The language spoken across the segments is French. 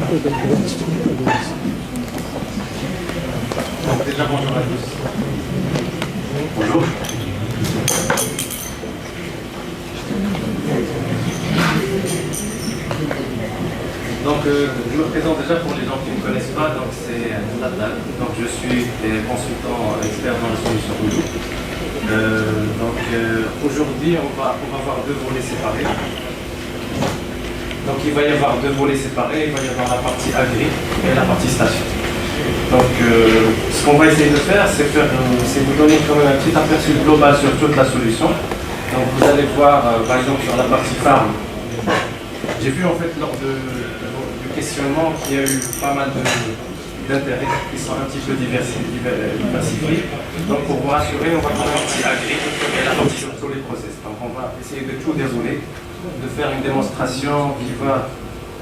Déjà, bonjour à tous. Bonjour. Donc, je me présente déjà pour les gens qui ne me connaissent pas. Donc, c'est Nadal. Donc, je suis consultant expert dans la solution Odoo. Aujourd'hui, on va voir deux volets séparés. Donc, il va y avoir deux volets séparés. Il va y avoir la partie agri et la partie station. Donc, ce qu'on va essayer de faire, c'est vous donner quand même un petit aperçu global sur toute la solution. Donc, vous allez voir, par exemple, sur la partie farm. J'ai vu en fait lors du questionnement qu'il y a eu pas mal d'intérêts qui sont un petit peu diversifiés. Donc pour vous rassurer, on va faire la partie agri et la partie sur tous les process. Donc on va essayer de tout dérouler, de faire une démonstration qui va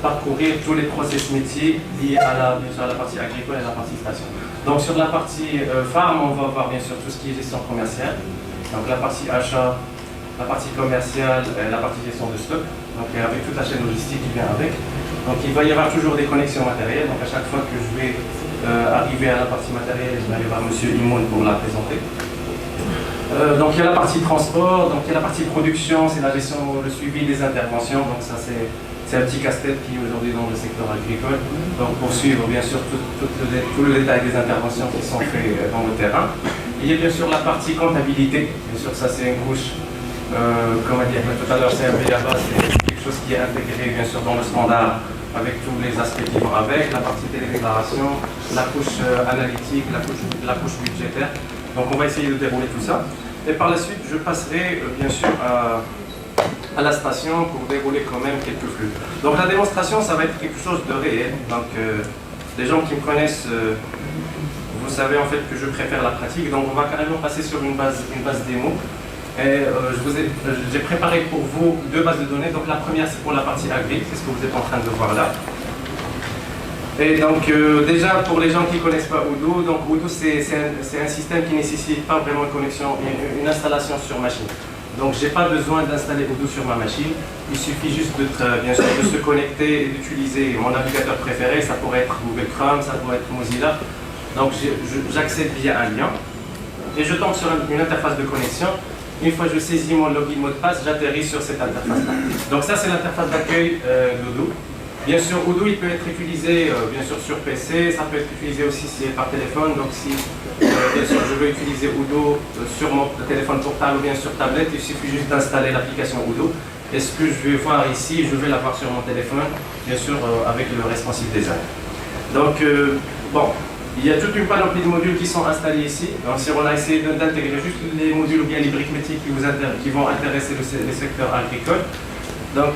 parcourir tous les process métiers liés à la partie agricole et à la partie station. Donc sur la partie farm, on va voir bien sûr tout ce qui est gestion commerciale. Donc la partie achat, la partie commerciale, la partie gestion de stock, donc avec toute la chaîne logistique qui vient avec. Donc il va y avoir toujours des connexions matérielles, donc à chaque fois que je vais arriver à la partie matérielle, je vais aller voir M. Imoun pour la présenter. Donc il y a la partie transport, donc il y a la partie production, c'est la gestion, le suivi des interventions, donc ça c'est un petit casse-tête qui est aujourd'hui dans le secteur agricole. Donc pour suivre bien sûr tout le détail des interventions qui sont faites dans le terrain. Il y a bien sûr la partie comptabilité, bien sûr ça c'est une couche. Comme a dit tout à l'heure, c'est un BABA, c'est quelque chose qui est intégré bien sûr dans le standard avec tous les aspects qui vont avec, la partie télédéclaration, la couche analytique, la couche budgétaire. Donc on va essayer de dérouler tout ça. Et par la suite, je passerai bien sûr à la station pour dérouler quand même quelques flux. Donc la démonstration, ça va être quelque chose de réel. Donc les gens qui me connaissent, vous savez en fait que je préfère la pratique. Donc on va carrément passer sur une base démo. Et j'ai préparé pour vous deux bases de données. Donc la première c'est pour la partie agri, c'est ce que vous êtes en train de voir là. Et donc déjà pour les gens qui ne connaissent pas Odoo, donc Odoo c'est un système qui ne nécessite pas vraiment une connexion, une installation sur machine. Donc j'ai pas besoin d'installer Odoo sur ma machine. Il suffit juste bien sûr de se connecter et d'utiliser mon navigateur préféré. Ça pourrait être Google Chrome, ça pourrait être Mozilla. Donc j'accède via un lien et je tombe sur une interface de connexion. Une fois que je saisis mon login mot de passe, j'atterris sur cette interface-là. Donc ça, c'est l'interface d'accueil d'Odoo. Bien sûr, Odoo, il peut être utilisé bien sûr sur PC, ça peut être utilisé aussi par téléphone. Donc si bien sûr je veux utiliser Odoo sur mon téléphone portable ou bien sur tablette, il suffit juste d'installer l'application Odoo. Et ce que je vais voir ici, je vais l'avoir sur mon téléphone, bien sûr avec le responsive design. Donc bon. Il y a toute une panoplie de modules qui sont installés ici. Donc, si on a essayé d'intégrer juste les modules ou bien les briques métiers qui vont intéresser le secteur agricole. Donc,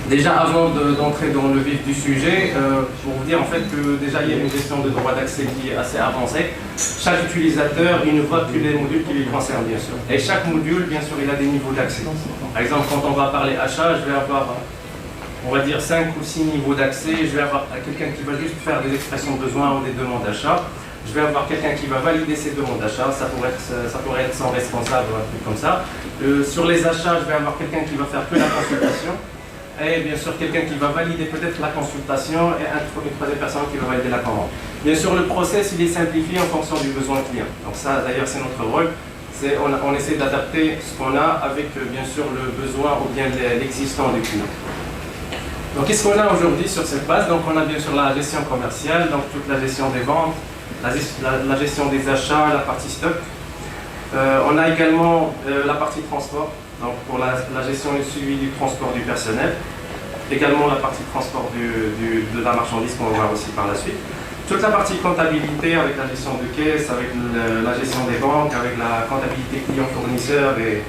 déjà avant d'entrer dans le vif du sujet, pour vous dire en fait que déjà il y a une gestion de droit d'accès qui est assez avancée. Chaque utilisateur, il ne voit que les modules qui les concernent bien sûr. Et chaque module, bien sûr, il a des niveaux d'accès. Par exemple, quand on va parler achat, je vais avoir on va dire 5 ou 6 niveaux d'accès. Je vais avoir quelqu'un qui va juste faire des expressions de besoin ou des demandes d'achat. Je vais avoir quelqu'un qui va valider ces demandes d'achat. Ça pourrait être son responsable ou un truc comme ça. Sur les achats, je vais avoir quelqu'un qui va faire que la consultation. Et bien sûr, quelqu'un qui va valider peut-être la consultation et une troisième personne qui va valider la commande. Bien sûr, le process, il est simplifié en fonction du besoin client. Donc ça, d'ailleurs, c'est notre rôle. On essaie d'adapter ce qu'on a avec, bien sûr, le besoin ou bien l'existant du client. Donc, qu'est-ce qu'on a aujourd'hui sur cette base? Donc, on a bien sûr la gestion commerciale, donc toute la gestion des ventes, la gestion des achats, la partie stock. On a également la partie transport, donc pour la gestion et le suivi du transport du personnel. Également la partie transport de la marchandise qu'on va voir aussi par la suite. Toute la partie comptabilité avec la gestion de caisse, avec la gestion des banques, avec la comptabilité client-fournisseur et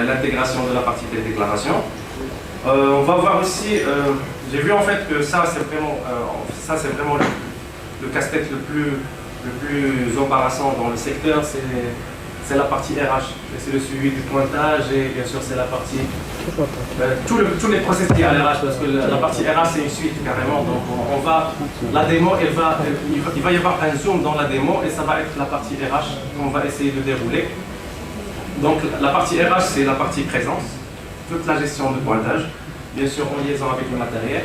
l'intégration de la partie télédéclaration. On va voir aussi, j'ai vu en fait que ça c'est vraiment le casse-tête le plus embarrassant dans le secteur, c'est la partie RH, c'est le suivi du pointage et bien sûr c'est la partie, tous les process liés à l'RH parce que la partie RH c'est une suite carrément, donc la démo il va y avoir un zoom dans la démo et ça va être la partie RH qu'on va essayer de dérouler. Donc la partie RH c'est la partie présence. Toute la gestion de pointage, bien sûr en liaison avec le matériel.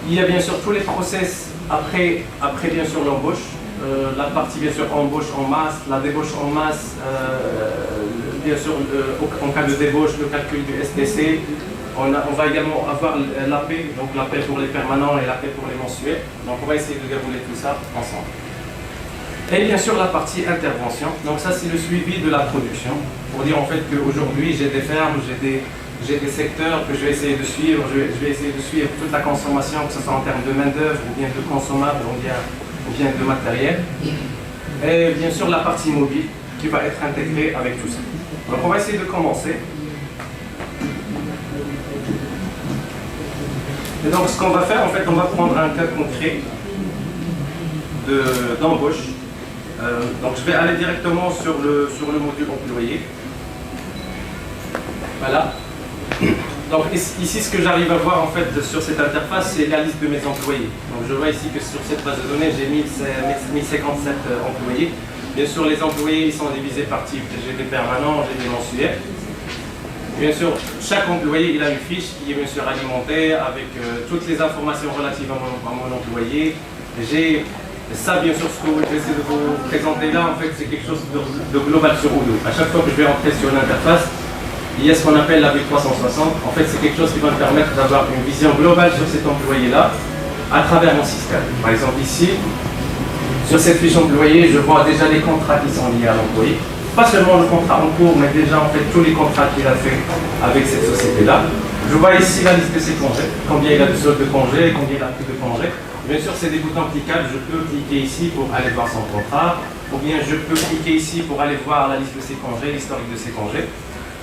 Il y a bien sûr tous les process après bien sûr l'embauche. La partie bien sûr embauche en masse, la débauche en masse, bien sûr en cas de débauche, le calcul du STC. On va également avoir l'AP, donc l'AP pour les permanents et l'AP pour les mensuels. Donc on va essayer de dérouler tout ça ensemble. Et bien sûr la partie intervention, donc ça c'est le suivi de la production, pour dire en fait qu'aujourd'hui j'ai des fermes, j'ai des secteurs que je vais essayer de suivre, je vais essayer de suivre toute la consommation, que ce soit en termes de main d'œuvre ou bien de consommables ou bien de matériel. Et bien sûr la partie mobile qui va être intégrée avec tout ça. Donc on va essayer de commencer. Et donc ce qu'on va faire, en fait, on va prendre un cas concret d'embauche. Donc je vais aller directement sur le module employé. Voilà. Donc ici, ce que j'arrive à voir en fait sur cette interface, c'est la liste de mes employés. Donc je vois ici que sur cette base de données, j'ai 1057 employés. Bien sûr, les employés ils sont divisés par type. J'ai des permanents, j'ai des mensuels. Bien sûr, chaque employé il a une fiche qui est bien sûr alimentée avec toutes les informations relatives à mon employé. J'ai ça, bien sûr, ce que je vais essayer de vous présenter là, en fait, c'est quelque chose de global sur Odoo. À chaque fois que je vais entrer sur une interface, il y a ce qu'on appelle la vue 360. En fait, c'est quelque chose qui va me permettre d'avoir une vision globale sur cet employé-là à travers mon système. Par exemple, ici, sur cette fiche employé, je vois déjà les contrats qui sont liés à l'employé. Pas seulement le contrat en cours, mais déjà, en fait, tous les contrats qu'il a fait avec cette société-là. Je vois ici la liste de ses congés, combien il a de soldes de congés, combien il a pris de congés. Bien sûr, c'est des boutons cliquables. Je peux cliquer ici pour aller voir son contrat, ou bien je peux cliquer ici pour aller voir la liste de ses congés, l'historique de ses congés.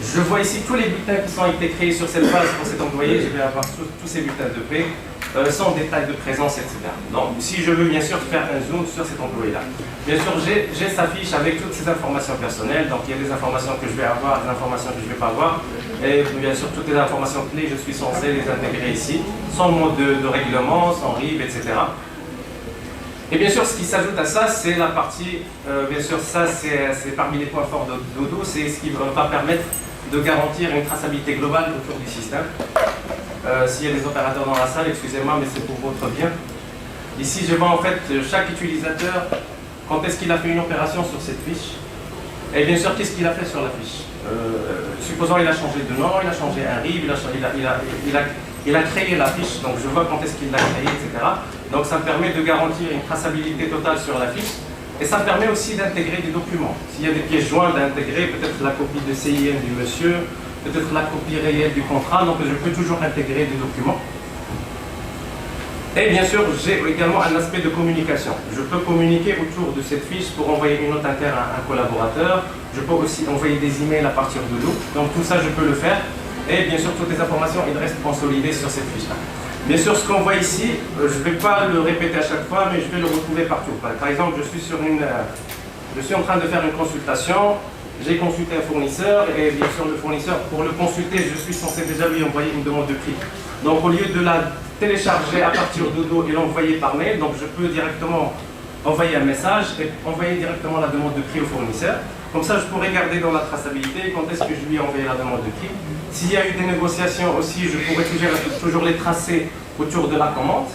Je vois ici tous les bulletins qui ont été créés sur cette base pour cet employé. Je vais avoir tous ces bulletins de paie, son détail de présence, etc. Donc, si je veux bien sûr faire un zoom sur cet employé-là. Bien sûr, j'ai sa fiche avec toutes ces informations personnelles. Donc, il y a des informations que je vais avoir, des informations que je ne vais pas avoir. Et bien sûr, toutes les informations clés, je suis censé les intégrer ici, son mode de règlement, son RIB, etc. Et bien sûr, ce qui s'ajoute à ça, c'est la partie, bien sûr, ça c'est parmi les points forts d'Odoo, c'est ce qui va permettre de garantir une traçabilité globale autour du système. S'il y a des opérateurs dans la salle, excusez-moi, mais c'est pour votre bien. Ici, je vois en fait chaque utilisateur, quand est-ce qu'il a fait une opération sur cette fiche, et bien sûr, qu'est-ce qu'il a fait sur la fiche. Supposons il a changé de nom, il a changé un RIB, il a créé la fiche, donc je vois quand est-ce qu'il l'a créé, etc. Donc ça me permet de garantir une traçabilité totale sur la fiche. Et ça permet aussi d'intégrer des documents. S'il y a des pièces jointes à intégrer, peut-être la copie de CIM du monsieur, peut-être la copie réelle du contrat, donc je peux toujours intégrer des documents. Et bien sûr, j'ai également un aspect de communication. Je peux communiquer autour de cette fiche pour envoyer une note interne à un collaborateur. Je peux aussi envoyer des emails à partir de Odoo. Donc tout ça, je peux le faire. Et bien sûr, toutes les informations, ils restent consolidées sur cette fiche-là. Bien sûr, ce qu'on voit ici, je ne vais pas le répéter à chaque fois, mais je vais le retrouver partout. Par exemple, je suis en train de faire une consultation, j'ai consulté un fournisseur, et bien sûr, le fournisseur, pour le consulter, je suis censé déjà lui envoyer une demande de prix. Donc, au lieu de la télécharger à partir d'Odoo et l'envoyer par mail, donc je peux directement envoyer un message et envoyer directement la demande de prix au fournisseur. Comme ça, je pourrais garder dans la traçabilité quand est-ce que je lui ai envoyé la demande de prix. S'il y a eu des négociations aussi, je pourrais toujours les tracer autour de la commande.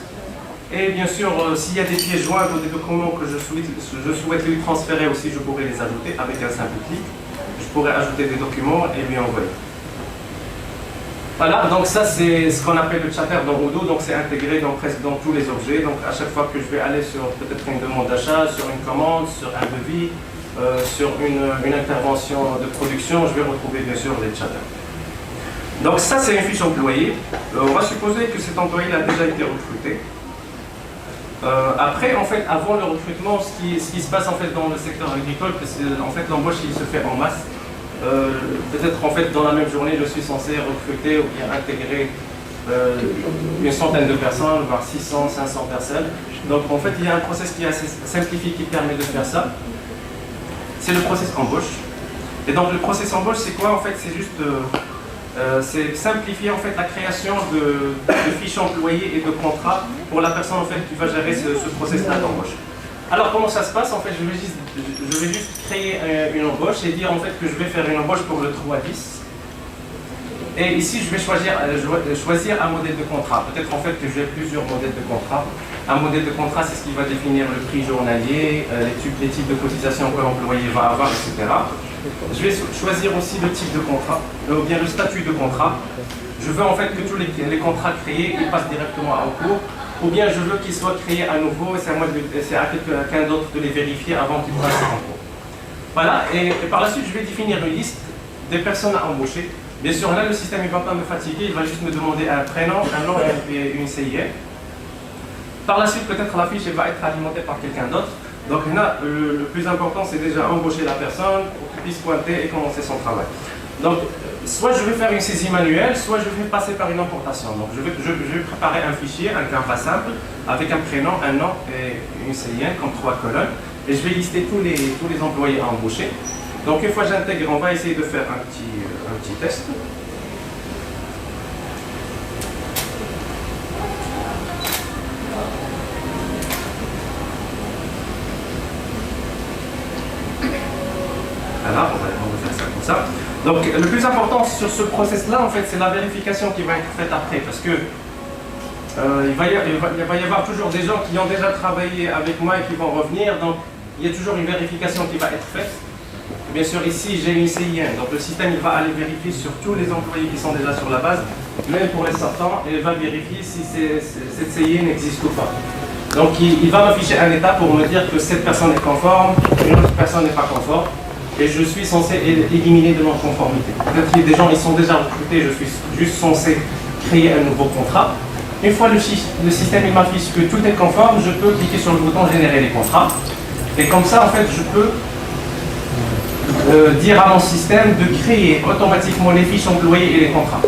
Et bien sûr, s'il y a des pièces jointes ou des documents que je souhaite lui transférer aussi, je pourrais les ajouter avec un simple clic. Je pourrais ajouter des documents et lui envoyer. Voilà, donc ça c'est ce qu'on appelle le chatter dans Odoo, donc c'est intégré presque dans tous les objets. Donc à chaque fois que je vais aller sur peut-être une demande d'achat, sur une commande, sur un devis, sur une intervention de production, je vais retrouver bien sûr les chatters. Donc ça c'est une fiche employé. On va supposer que cet employé a déjà été recruté. Après, en fait, avant le recrutement, ce qui se passe en fait dans le secteur agricole, c'est en fait l'embauche il se fait en masse. Peut-être en fait dans la même journée, je suis censé recruter ou bien intégrer une centaine de personnes, voire 600, 500 personnes. Donc en fait, il y a un process qui est assez simplifié qui permet de faire ça. C'est le process embauche. Et donc le process embauche, c'est quoi en fait? C'est juste c'est simplifier en fait la création de fiches employés et de contrats pour la personne en fait qui va gérer ce process-là d'embauche. Alors comment ça se passe? En fait, je vais juste créer une embauche et dire en fait que je vais faire une embauche pour le 3-10. Et ici, je vais choisir un modèle de contrat. Peut-être en fait que j'ai plusieurs modèles de contrat. Un modèle de contrat, c'est ce qui va définir le prix journalier, les types de cotisation que l'employé va avoir, etc. Je vais choisir aussi le type de contrat, ou bien le statut de contrat. Je veux en fait que tous les contrats créés ils passent directement en cours, ou bien je veux qu'ils soient créés à nouveau, et c'est à quelqu'un d'autre de les vérifier avant qu'ils passent en cours. Voilà, et par la suite, je vais définir une liste des personnes à embaucher. Bien sûr, là, le système ne va pas me fatiguer, il va juste me demander un prénom, un nom et une CIE. Par la suite, peut-être la fiche elle va être alimentée par quelqu'un d'autre. Donc là, le plus important, c'est déjà embaucher la personne pour qu'il puisse pointer et commencer son travail. Donc, soit je vais faire une saisie manuelle, soit je vais passer par une importation. Donc, je vais préparer un fichier, un Canva simple, avec un prénom, un nom et une CIE, comme 3 colonnes. Et je vais lister tous les employés à embaucher. Donc, une fois que j'intègre, on va essayer de faire un petit test. Voilà, on va faire ça comme ça. Donc, le plus important sur ce process-là, en fait, c'est la vérification qui va être faite après, parce que il va y avoir toujours des gens qui ont déjà travaillé avec moi et qui vont revenir, donc il y a toujours une vérification qui va être faite. Bien sûr, ici, j'ai une CIE, donc le système il va aller vérifier sur tous les employés qui sont déjà sur la base, même pour les sortants, et il va vérifier si cette CIE n'existe ou pas. Donc, il va m'afficher un état pour me dire que cette personne est conforme, une autre personne n'est pas conforme, et je suis censé éliminer de non-conformité. Peut-être qu'il y a des gens qui sont déjà recrutés, je suis juste censé créer un nouveau contrat. Une fois le système il m'affiche que tout est conforme, je peux cliquer sur le bouton générer les contrats. Et comme ça, en fait, je peux dire à mon système de créer automatiquement les fiches employées et les contrats.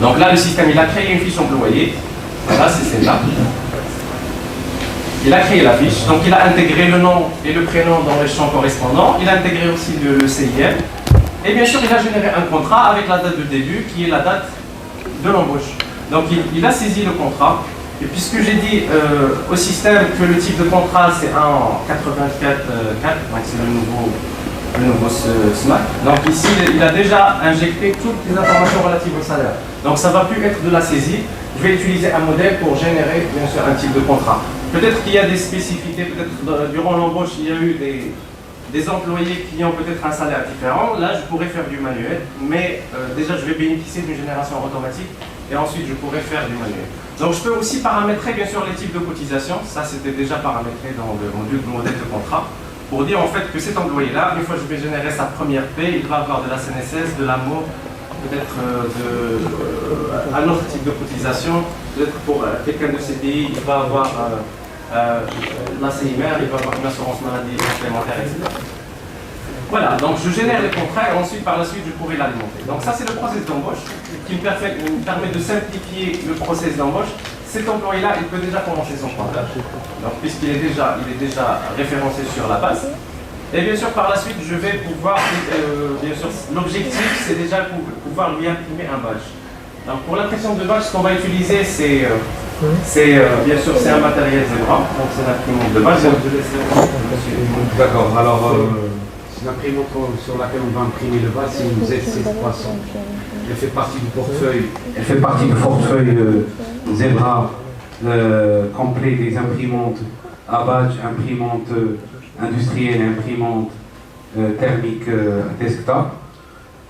Donc là, le système il a créé une fiche employée. Voilà, c'est celle-là. Il a créé la fiche, donc il a intégré le nom et le prénom dans les champs correspondants. Il a intégré aussi le CIM. Et bien sûr, il a généré un contrat avec la date de début, qui est la date de l'embauche. Donc il a saisi le contrat. Et puisque j'ai dit au système que le type de contrat c'est un 84.4, donc c'est le nouveau SMAC. Donc ici, il a déjà injecté toutes les informations relatives au salaire. Donc ça ne va plus être de la saisie. Je vais utiliser un modèle pour générer bien sûr un type de contrat. Peut-être qu'il y a des spécificités, peut-être durant l'embauche il y a eu des employés qui ont peut-être un salaire différent. Là je pourrais faire du manuel, mais déjà je vais bénéficier d'une génération automatique et ensuite je pourrais faire du manuel. Donc je peux aussi paramétrer bien sûr les types de cotisation, ça c'était déjà paramétré dans le modèle de contrat, pour dire en fait que cet employé-là, une fois que je vais générer sa première paie, il va avoir de la CNSS, de l'AMO, peut-être un autre type de cotisation, peut-être pour quelqu'un de CDI, il va avoir la CIMR, il va avoir une assurance maladie complémentaire, etc. Voilà, donc je génère les contrats et ensuite par la suite je pourrai l'alimenter. Donc ça c'est le process d'embauche qui me permet de simplifier le process d'embauche. Cet employé-là, il peut déjà commencer son contrat, donc puisqu'il est déjà référencé sur la base. Et bien sûr, par la suite, je vais pouvoir, bien sûr, l'objectif, c'est déjà pouvoir lui imprimer un badge. Donc, pour l'impression de badge, ce qu'on va utiliser, c'est bien sûr, c'est un matériel Zebra, donc c'est l'imprimante de badge. D'accord, alors, l'imprimante sur laquelle on va imprimer le badge, c'est une ZC300. Elle fait partie du portefeuille. Elle fait partie du portefeuille Zebra complet des imprimantes à badge, imprimantes industrielle, imprimante thermique desktop.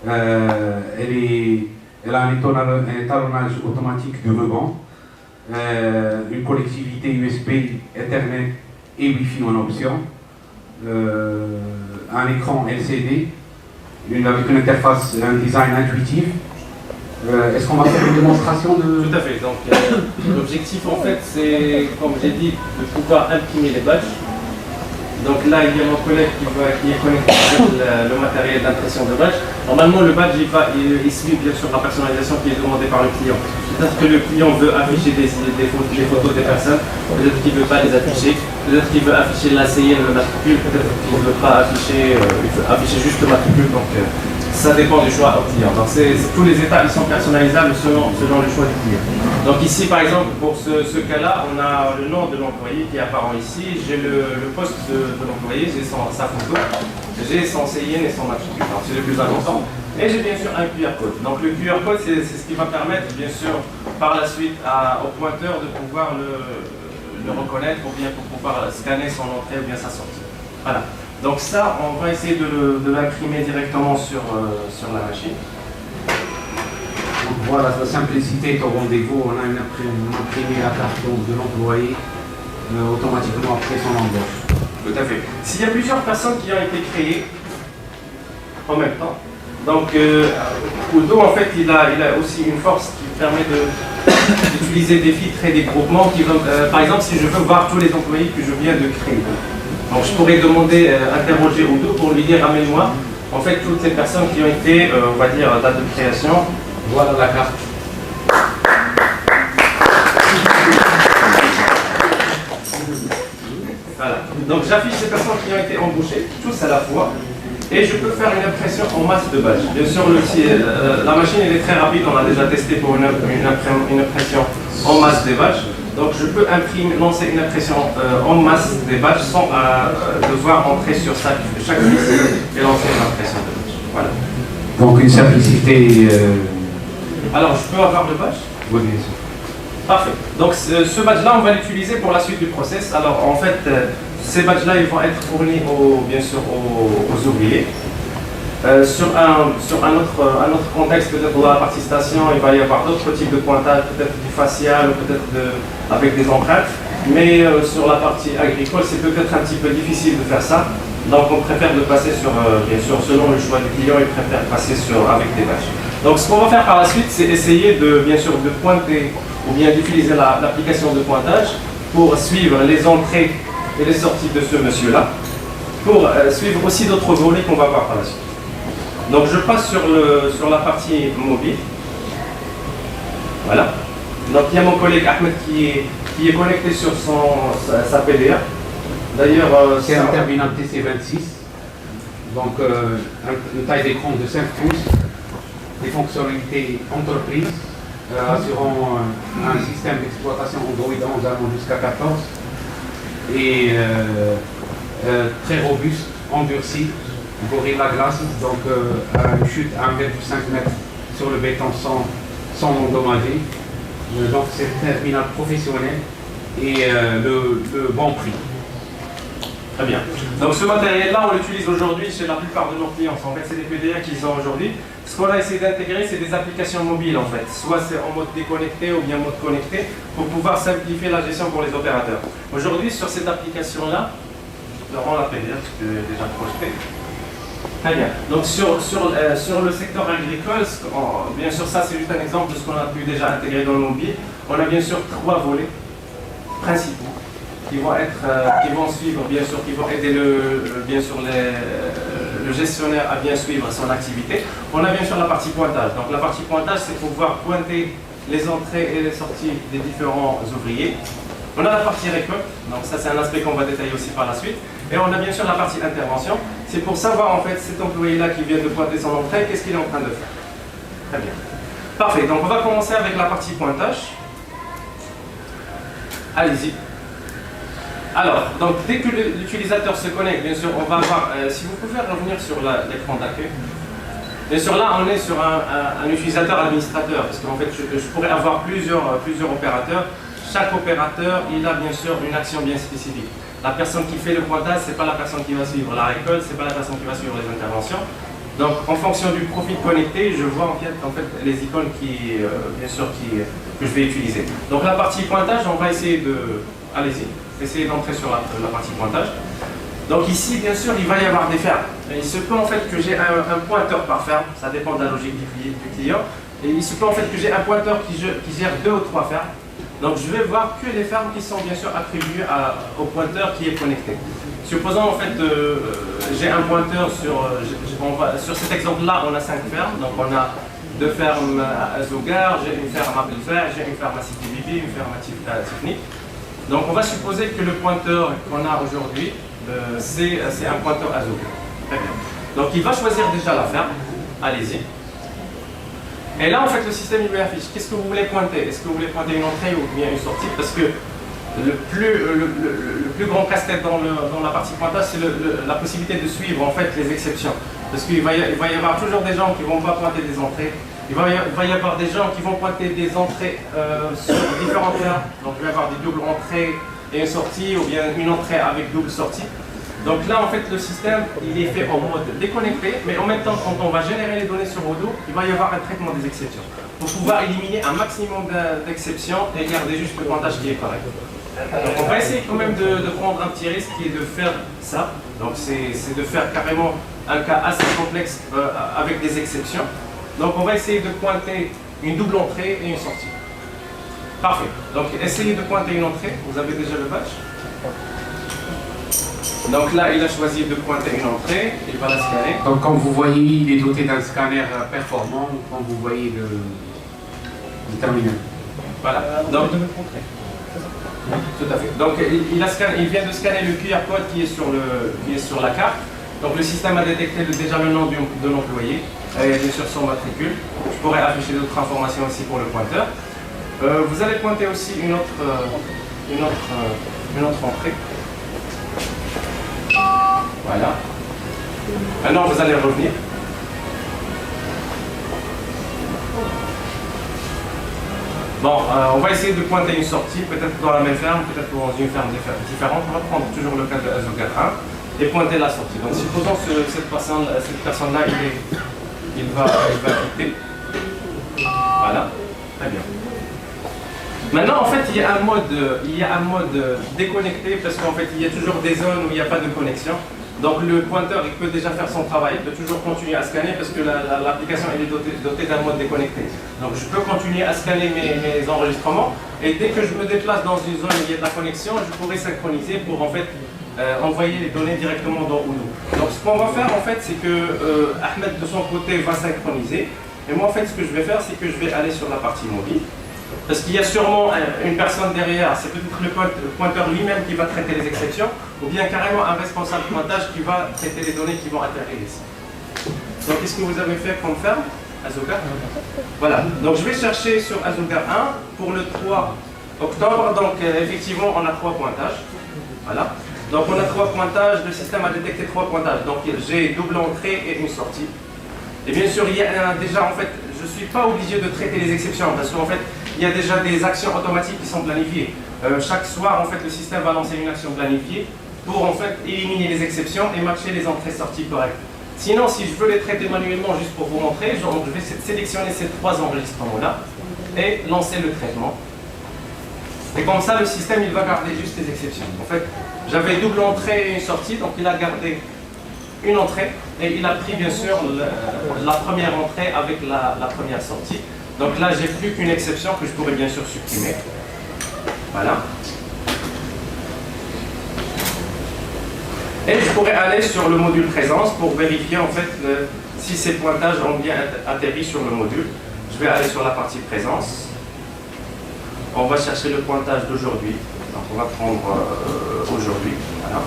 Elle a un étalonnage automatique de ruban, une connectivité USB, Ethernet et Wi-Fi en option, un écran LCD, avec une interface, un design intuitif. Est-ce qu'on va faire une démonstration de... Tout à fait. Donc l'objectif en fait c'est, comme j'ai dit, de pouvoir imprimer les badges. Donc là, il y a mon collègue qui est connecté avec le matériel d'impression de badge. Normalement, le badge, il suit bien sûr la personnalisation qui est demandée par le client. Peut-être que le client veut afficher des photos des personnes, peut-être qu'il ne veut pas les afficher, peut-être qu'il veut afficher la CIE, le matricule, peut-être qu'il ne veut pas afficher, il veut afficher juste le matricule. Donc ça dépend du choix du client. Donc tous les états ils sont personnalisables selon le choix du client. Donc ici par exemple pour ce cas-là, on a le nom de l'employé qui est apparent ici, j'ai le poste de l'employé, j'ai sa photo, j'ai son CIN et son matricule. C'est le plus important. Et j'ai bien sûr un QR code. Donc le QR code, c'est ce qui va permettre, bien sûr, par la suite au pointeur de pouvoir le reconnaître ou bien pour pouvoir scanner son entrée ou bien sa sortie. Voilà. Donc ça, on va essayer de l'imprimer directement sur la machine. Donc voilà, la simplicité est au rendez-vous. On a imprimé la carte de l'employé automatiquement après son embauche. Tout à fait. S'il y a plusieurs personnes qui ont été créées en même temps, donc Udo en fait il a aussi une force qui permet d'utiliser des filtres et des groupements qui vont, par exemple si je veux voir tous les employés que je viens de créer. Donc je pourrais demander, interroger Udo pour lui dire ramène-moi en fait toutes ces personnes qui ont été, on va dire, date de création. Voilà la carte. Voilà. Donc j'affiche ces personnes qui ont été embauchées, tous à la fois, et je peux faire une impression en masse de badges. Bien sûr, la machine elle est très rapide, on a déjà testé pour une impression en masse des badges. Donc je peux lancer une impression en masse des badges sans devoir entrer sur chaque liste et lancer une impression de badge. Voilà. Donc une simplicité. Alors je peux avoir le badge? Oui, bien sûr. Parfait. Donc ce badge-là, on va l'utiliser pour la suite du process. Alors en fait, ces badges-là, ils vont être fournis bien sûr aux ouvriers. Sur un autre contexte, peut-être dans la partie station, il va y avoir d'autres types de pointage, peut-être du facial, peut-être avec des empreintes. Mais sur la partie agricole, c'est peut-être un petit peu difficile de faire ça. Donc on préfère de passer sur, bien sûr, selon le choix du client, il préfère passer avec des badges. Donc ce qu'on va faire par la suite, c'est essayer bien sûr de pointer ou bien d'utiliser l'application de pointage pour suivre les entrées et les sorties de ce monsieur-là, pour suivre aussi d'autres volets qu'on va voir par la suite. Donc je passe sur la partie mobile. Voilà. Donc il y a mon collègue Ahmed qui est connecté sur sa PDA. D'ailleurs, c'est un terminal TC26, donc une taille d'écran de 5 pouces, des fonctionnalités entreprise, assurant un système d'exploitation Android 11 allant jusqu'à 14 et très robuste, endurci, Gorilla Glass, donc une chute à 1,5 m sur le béton sans endommager. Donc c'est un terminal professionnel et le bon prix. Très bien. Donc ce matériel-là, on l'utilise aujourd'hui chez la plupart de nos clients. En fait, c'est des PDA qu'ils ont aujourd'hui. Ce qu'on a essayé d'intégrer, c'est des applications mobiles en fait. Soit c'est en mode déconnecté ou bien mode connecté, pour pouvoir simplifier la gestion pour les opérateurs. Aujourd'hui, sur cette application-là, je rends la PDA parce que j'ai déjà projeté. Très bien. Donc sur le secteur agricole, bien sûr ça c'est juste un exemple de ce qu'on a pu déjà intégrer dans le mobile. On a bien sûr 3 volets principaux qui vont suivre, bien sûr, qui vont aider bien sûr le gestionnaire à bien suivre son activité. On a bien sûr la partie pointage. Donc la partie pointage, c'est pouvoir pointer les entrées et les sorties des différents ouvriers. On a la partie récolte, donc ça c'est un aspect qu'on va détailler aussi par la suite. Et on a bien sûr la partie intervention. C'est pour savoir en fait cet employé-là qui vient de pointer son entrée, qu'est-ce qu'il est en train de faire. Très bien. Parfait, donc on va commencer avec la partie pointage. Allez-y. Alors, donc dès que l'utilisateur se connecte, bien sûr, on va avoir, si vous pouvez revenir sur l'écran d'accueil. Bien sûr, là, on est sur un utilisateur administrateur, parce qu'en fait, je pourrais avoir plusieurs opérateurs. Chaque opérateur, il a bien sûr une action bien spécifique. La personne qui fait le pointage, ce n'est pas la personne qui va suivre la récolte, ce n'est pas la personne qui va suivre les interventions. Donc, en fonction du profil connecté, je vois en fait les icônes bien sûr, que je vais utiliser. Donc, la partie pointage, on va essayer de... Allez-y. Essayer d'entrer sur la partie pointage. Donc ici, bien sûr, il va y avoir des fermes. Et il se peut en fait que j'ai un pointeur par ferme, ça dépend de la logique du client. Et il se peut en fait que j'ai un pointeur qui gère 2 ou 3 fermes. Donc je vais voir que les fermes qui sont bien sûr attribuées au pointeur qui est connecté. Supposons en fait, j'ai un pointeur sur cet exemple-là, on a 5 fermes. Donc on a 2 fermes à Zougar, j'ai une ferme à Belfer, j'ai une ferme à Sidi Bibi, une ferme à Tifni. Donc on va supposer que le pointeur qu'on a aujourd'hui, c'est un pointeur à Zougar. Très bien. Donc il va choisir déjà la ferme. Allez-y. Et là en fait le système il lui affiche. Qu'est-ce que vous voulez pointer? Est-ce que vous voulez pointer une entrée ou bien une sortie? Parce que le plus grand casse-tête dans la partie pointage, c'est la possibilité de suivre en fait les exceptions. Parce qu'il va y avoir toujours des gens qui ne vont pas pointer des entrées. Il va y avoir des gens qui vont pointer des entrées sur différents terrains. Donc il va y avoir des doubles entrées et une sortie, ou bien une entrée avec double sortie. Donc là, en fait, le système, il est fait en mode déconnecté, mais en même temps, quand on va générer les données sur Odoo, il va y avoir un traitement des exceptions pour pouvoir éliminer un maximum d'exceptions et garder juste le pointage qui est correct. Donc on va essayer quand même de prendre un petit risque qui est de faire ça. Donc c'est de faire carrément un cas assez complexe avec des exceptions. Donc on va essayer de pointer une double entrée et une sortie. Parfait. Donc essayez de pointer une entrée. Vous avez déjà le badge. Donc là, il a choisi de pointer une entrée, il va la scanner. Donc comme vous voyez, il est doté d'un scanner performant, comme vous voyez le terminal. Voilà. Donc, tout à fait. Donc il vient de scanner le QR code qui est sur la carte. Donc le système a détecté déjà le nom de l'employé et bien sûr son matricule. Je pourrais afficher d'autres informations aussi pour le pointeur. Vous allez pointer aussi une autre entrée. Voilà. Maintenant, vous allez revenir. Bon, on va essayer de pointer une sortie, peut-être dans la même ferme, peut-être dans une ferme différente. On va prendre toujours le cas de Azogar 1 et pointer la sortie. Donc, supposons que cette personne-là, il va quitter. Voilà, très bien. Maintenant, en fait, il y a un mode déconnecté parce qu'en fait, il y a toujours des zones où il n'y a pas de connexion. Donc, le pointeur, il peut déjà faire son travail, il peut toujours continuer à scanner parce que l'application est dotée d'un mode déconnecté. Donc, je peux continuer à scanner mes enregistrements et dès que je me déplace dans une zone où il y a de la connexion, je pourrai synchroniser pour en fait envoyer les données directement dans Odoo. Donc, ce qu'on va faire en fait, c'est que Ahmed de son côté va synchroniser et moi, en fait, ce que je vais faire, c'est que je vais aller sur la partie mobile. Parce qu'il y a sûrement une personne derrière, c'est peut-être le pointeur lui-même qui va traiter les exceptions, ou bien carrément un responsable pointage qui va traiter les données qui vont atterrir ici. Donc qu'est-ce que vous avez fait comme ferme, Azogar? Voilà, donc je vais chercher sur Azogar 1 pour le 3 octobre, donc effectivement on a 3 pointages. Voilà, donc on a 3 pointages, le système a détecté 3 pointages, donc j'ai double entrée et une sortie. Et bien sûr, il y a déjà en fait, je ne suis pas obligé de traiter les exceptions, parce qu'en fait, il y a déjà des actions automatiques qui sont planifiées. Chaque soir, en fait, le système va lancer une action planifiée pour en fait éliminer les exceptions et matcher les entrées-sorties correctes. Sinon, si je veux les traiter manuellement, juste pour vous montrer, je vais sélectionner ces 3 enregistrements-là et lancer le traitement. Et comme ça, le système, il va garder juste les exceptions. En fait, j'avais double entrée et une sortie, donc il a gardé une entrée et il a pris bien sûr la première entrée avec la première sortie. Donc là, j'ai plus qu'une exception que je pourrais bien sûr supprimer. Voilà. Et je pourrais aller sur le module présence pour vérifier en fait si ces pointages ont bien atterri sur le module. Je vais aller sur la partie présence. On va chercher le pointage d'aujourd'hui. Donc on va prendre aujourd'hui. Voilà.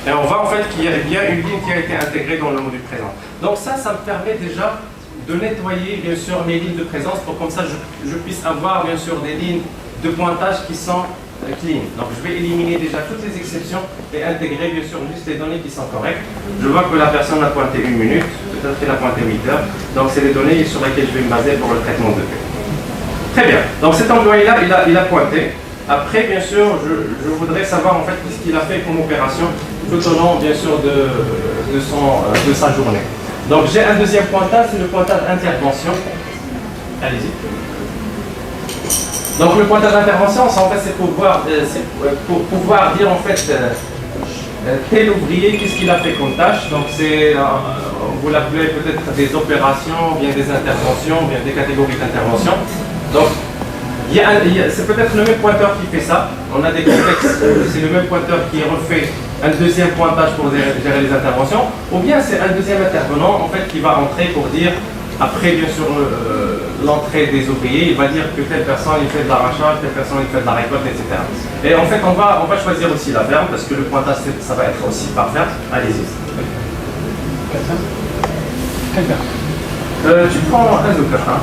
Et on voit en fait qu'il y a bien une ligne qui a été intégrée dans le module présent. Donc ça me permet déjà de nettoyer bien sûr mes lignes de présence pour comme ça je puisse avoir bien sûr des lignes de pointage qui sont clean. Donc je vais éliminer déjà toutes les exceptions et intégrer bien sûr juste les données qui sont correctes. Je vois que la personne a pointé 1 minute, peut-être qu'elle a pointé 8 heures. Donc c'est les données sur lesquelles je vais me baser pour le traitement de cas. Très bien. Donc cet employé-là, il a pointé. Après, bien sûr, je voudrais savoir en fait ce qu'il a fait comme opération tout au long bien sûr de sa journée. Donc j'ai un deuxième pointage, c'est le pointage intervention. Allez-y. Donc le pointage d'intervention, en fait, c'est pour pouvoir dire en fait tel ouvrier, qu'est-ce qu'il a fait comme tâche. Donc c'est, vous l'appelez peut-être des opérations, bien des interventions, bien des catégories d'intervention. Donc c'est peut-être le même pointeur qui fait ça. On a des contextes, c'est le même pointeur qui refait un deuxième pointage pour gérer les interventions, ou bien c'est un deuxième intervenant en fait qui va entrer pour dire, après bien sûr l'entrée des ouvriers, il va dire que telle personne il fait de l'arrachage, telle personne il fait de la récolte, etc. Et en fait on va choisir aussi la ferme, parce que le pointage ça va être aussi par ferme. Allez-y. Tu prends un Azogar.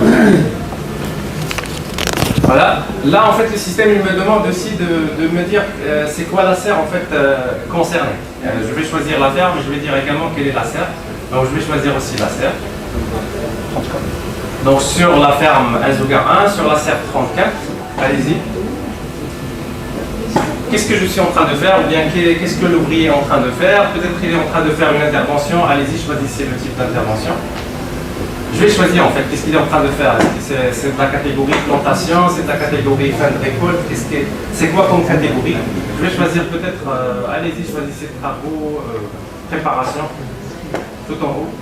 Voilà. Là, en fait, le système il me demande aussi de me dire c'est quoi la serre en fait concernée. Je vais choisir la ferme, je vais dire également quelle est la serre. Donc je vais choisir aussi la serre. Donc sur la ferme Azouga 1, sur la serre 34, allez-y. Qu'est-ce que je suis en train de faire, ou bien qu'est-ce que l'ouvrier est en train de faire? Peut-être qu'il est en train de faire une intervention, allez-y, choisissez le type d'intervention. Je vais choisir en fait, qu'est-ce qu'il est en train de faire? C'est de la catégorie plantation, c'est de la catégorie fin de récolte, c'est quoi comme catégorie? Je vais choisir peut-être, allez-y, choisissez travaux, préparation, tout en haut.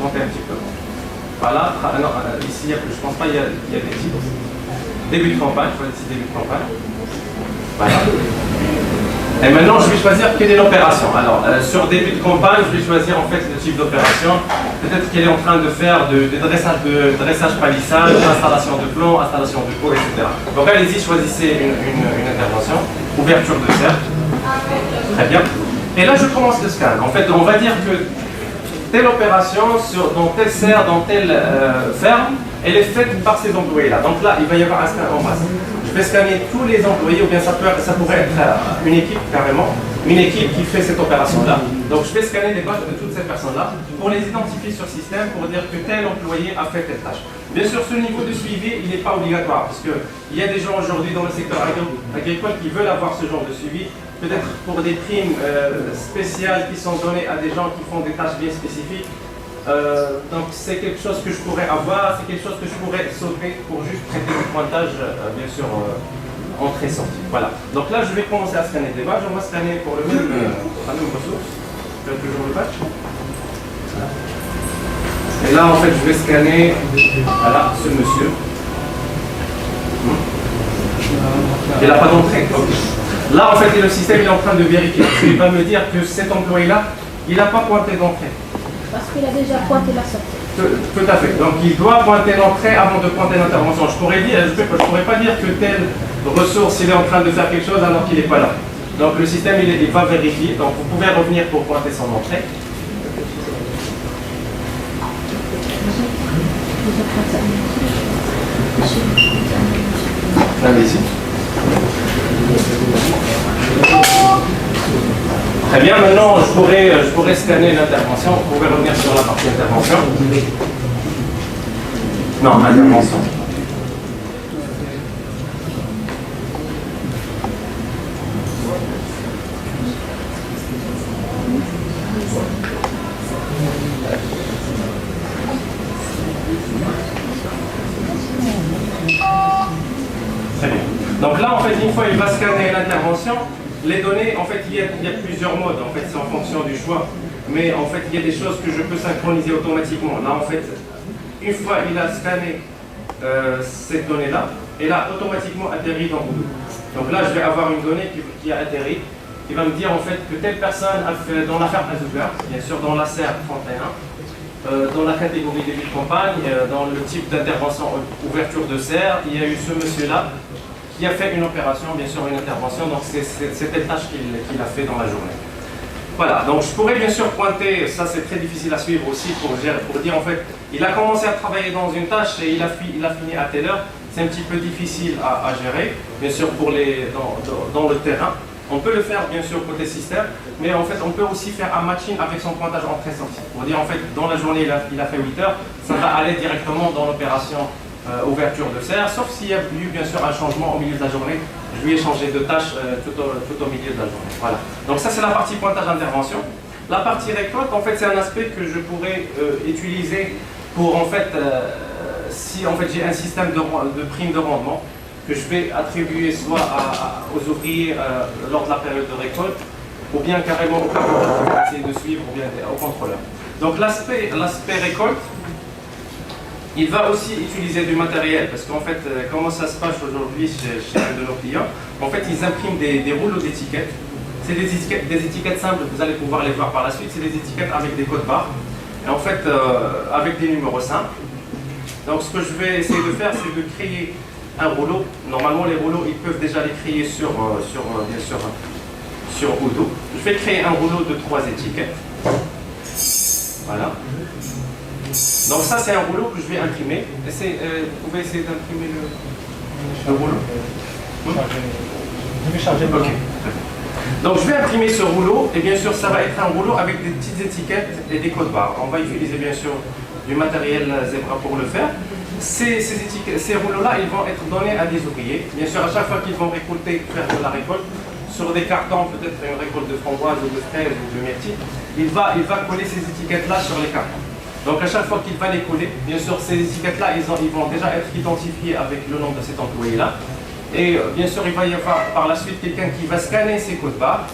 Montez un petit peu. Voilà, non, ici, je ne pense pas, il y a des types. Début de campagne, choisissez début de campagne. Voilà. Et maintenant, je vais choisir quelle est l'opération. Alors, sur début de campagne, je vais choisir en fait le type d'opération. Peut-être qu'elle est en train de faire de dressage palissage, installation de plomb, installation de pot, etc. Donc, allez-y, choisissez une intervention. Ouverture de serre. Très bien. Et là, je commence le scan. En fait, on va dire que telle opération dans telle serre, dans telle ferme, elle est faite par ces employés-là. Donc là, il va y avoir un scan en masse. Je vais scanner tous les employés, ou bien ça pourrait être une équipe carrément, une équipe qui fait cette opération-là. Donc je vais scanner les badges de toutes ces personnes-là pour les identifier sur le système, pour dire que tel employé a fait telle tâche. Bien sûr, ce niveau de suivi, il n'est pas obligatoire, parce qu'il y a des gens aujourd'hui dans le secteur agricole qui veulent avoir ce genre de suivi, peut-être pour des primes spéciales qui sont données à des gens qui font des tâches bien spécifiques. Donc c'est quelque chose que je pourrais avoir, c'est quelque chose que je pourrais sauter pour juste traiter du pointage, bien sûr, entrée-sortie. Voilà. Donc là, je vais commencer à scanner des badges. On va scanner pour la même ressource. Je fais toujours le badge. Voilà. Et là, en fait, je vais scanner voilà, ce monsieur. Il n'a pas d'entrée. Okay. Là, en fait, le système est en train de vérifier. Il va me dire que cet employé-là, il n'a pas pointé d'entrée. Parce qu'il a déjà pointé la sortie. Tout à fait. Donc il doit pointer l'entrée avant de pointer l'intervention. Je pourrais pas dire que telle ressource il est en train de faire quelque chose alors qu'il n'est pas là. Donc le système il va vérifier. Donc vous pouvez revenir pour pointer son entrée. Allez-y. Très bien, maintenant je pourrais scanner l'intervention. Vous pouvez revenir sur la partie intervention. Non, intervention. Très bien. Donc là, en fait, une fois il va scanner l'intervention, les données, en fait, il y a plusieurs modes, en fait, c'est en fonction du choix. Mais en fait, il y a des choses que je peux synchroniser automatiquement. Là, en fait, une fois il a scanné cette donnée-là, elle a automatiquement atterri dans Odoo. Donc là, je vais avoir une donnée qui a atterri, qui va me dire en fait que telle personne a fait dans la ferme Azouga, bien sûr dans la serre 31, dans la catégorie début de campagne, dans le type d'intervention ouverture de serre, il y a eu ce monsieur-là qui a fait une opération, bien sûr une intervention, donc c'est telle tâche qu'il a fait dans la journée. Voilà, donc je pourrais bien sûr pointer, ça c'est très difficile à suivre aussi pour dire en fait, il a commencé à travailler dans une tâche et il a fini à telle heure, c'est un petit peu difficile à gérer, bien sûr pour dans le terrain. On peut le faire bien sûr côté système, mais en fait on peut aussi faire un matching avec son pointage entrée-sortie. Pour dire en fait, dans la journée il a fait 8 heures, ça va aller directement dans l'opération ouverture de serre, sauf s'il y a eu bien sûr un changement au milieu de la journée. Je lui ai changé de tâche tout au milieu de la journée. Voilà. Donc ça c'est la partie pointage intervention. La partie récolte, en fait c'est un aspect que je pourrais utiliser pour en fait, si en fait j'ai un système de prime de rendement que je vais attribuer soit aux ouvriers lors de la période de récolte, ou bien carrément au collaborateur qui va essayer de suivre, ou bien au contrôleur. Donc l'aspect récolte, il va aussi utiliser du matériel, parce qu'en fait, comment ça se passe aujourd'hui chez un de nos clients, en fait, ils impriment des rouleaux d'étiquettes. C'est des étiquettes simples, vous allez pouvoir les voir par la suite, c'est des étiquettes avec des codes barres, et en fait, avec des numéros simples. Donc, ce que je vais essayer de faire, c'est de créer un rouleau. Normalement, les rouleaux, ils peuvent déjà les créer bien sûr, sur Odoo. Je vais créer un rouleau de 3 étiquettes. Voilà. Donc ça c'est un rouleau que je vais imprimer. Vous pouvez essayer d'imprimer le rouleau. Je vais charger le Ok. Donc je vais imprimer ce rouleau, et bien sûr ça va être un rouleau avec des petites étiquettes et des codes barres. On va utiliser bien sûr du matériel Zebra pour le faire. Ces rouleaux-là, ils vont être donnés à des ouvriers. Bien sûr, à chaque fois qu'ils vont récolter, faire de la récolte, sur des cartons, peut-être une récolte de framboise ou de fraises ou de myrtille, il va coller ces étiquettes-là sur les cartons. Donc à chaque fois qu'il va les coller, bien sûr, ces étiquettes-là, ils vont déjà être identifiés avec le nom de cet employé-là. Et bien sûr, il va y avoir par la suite quelqu'un qui va scanner ces codes barres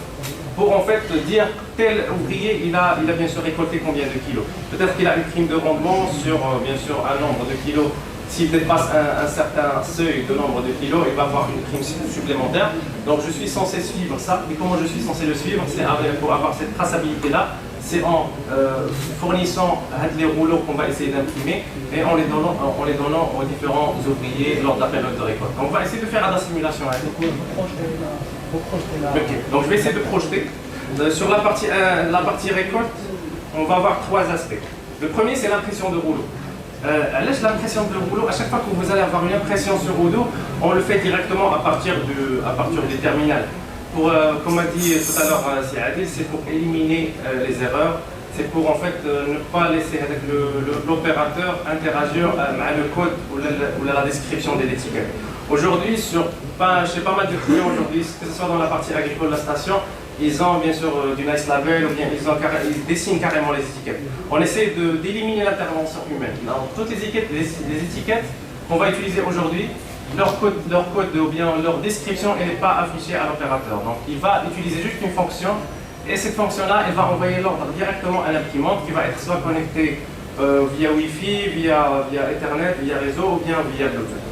pour en fait dire tel ouvrier, il a bien sûr récolté combien de kilos. Peut-être qu'il a une prime de rendement sur bien sûr un nombre de kilos. S'il dépasse un certain seuil de nombre de kilos, il va avoir une prime supplémentaire. Donc je suis censé suivre ça. Et comment je suis censé le suivre? C'est pour avoir cette traçabilité-là. C'est en fournissant les rouleaux qu'on va essayer d'imprimer et en les donnant aux différents ouvriers lors de la période de récolte. Donc on va essayer de faire la simulation. Okay. Donc je vais essayer de projeter. Sur la partie récolte, on va avoir trois aspects. Le premier, c'est l'impression de rouleau. L'impression de rouleau, à chaque fois que vous allez avoir une impression sur rouleau, on le fait directement à partir des terminales. Comme a dit tout à l'heure Adil, c'est pour éliminer les erreurs, c'est pour en fait ne pas laisser avec l'opérateur interagir avec le code ou la description de l'étiquette. Aujourd'hui, chez pas mal de clients aujourd'hui, que ce soit dans la partie agricole de la station, ils ont bien sûr du nice label ou bien ils dessinent carrément les étiquettes. On essaie d'éliminer l'intervention humaine. Dans toutes les étiquettes qu'on va utiliser aujourd'hui, leur code ou bien leur description n'est pas affichée à l'opérateur. Donc il va utiliser juste une fonction et cette fonction-là, elle va envoyer l'ordre directement à l'imprimante qui va être soit connectée via Wi-Fi, via Ethernet, via réseau ou bien via Bluetooth.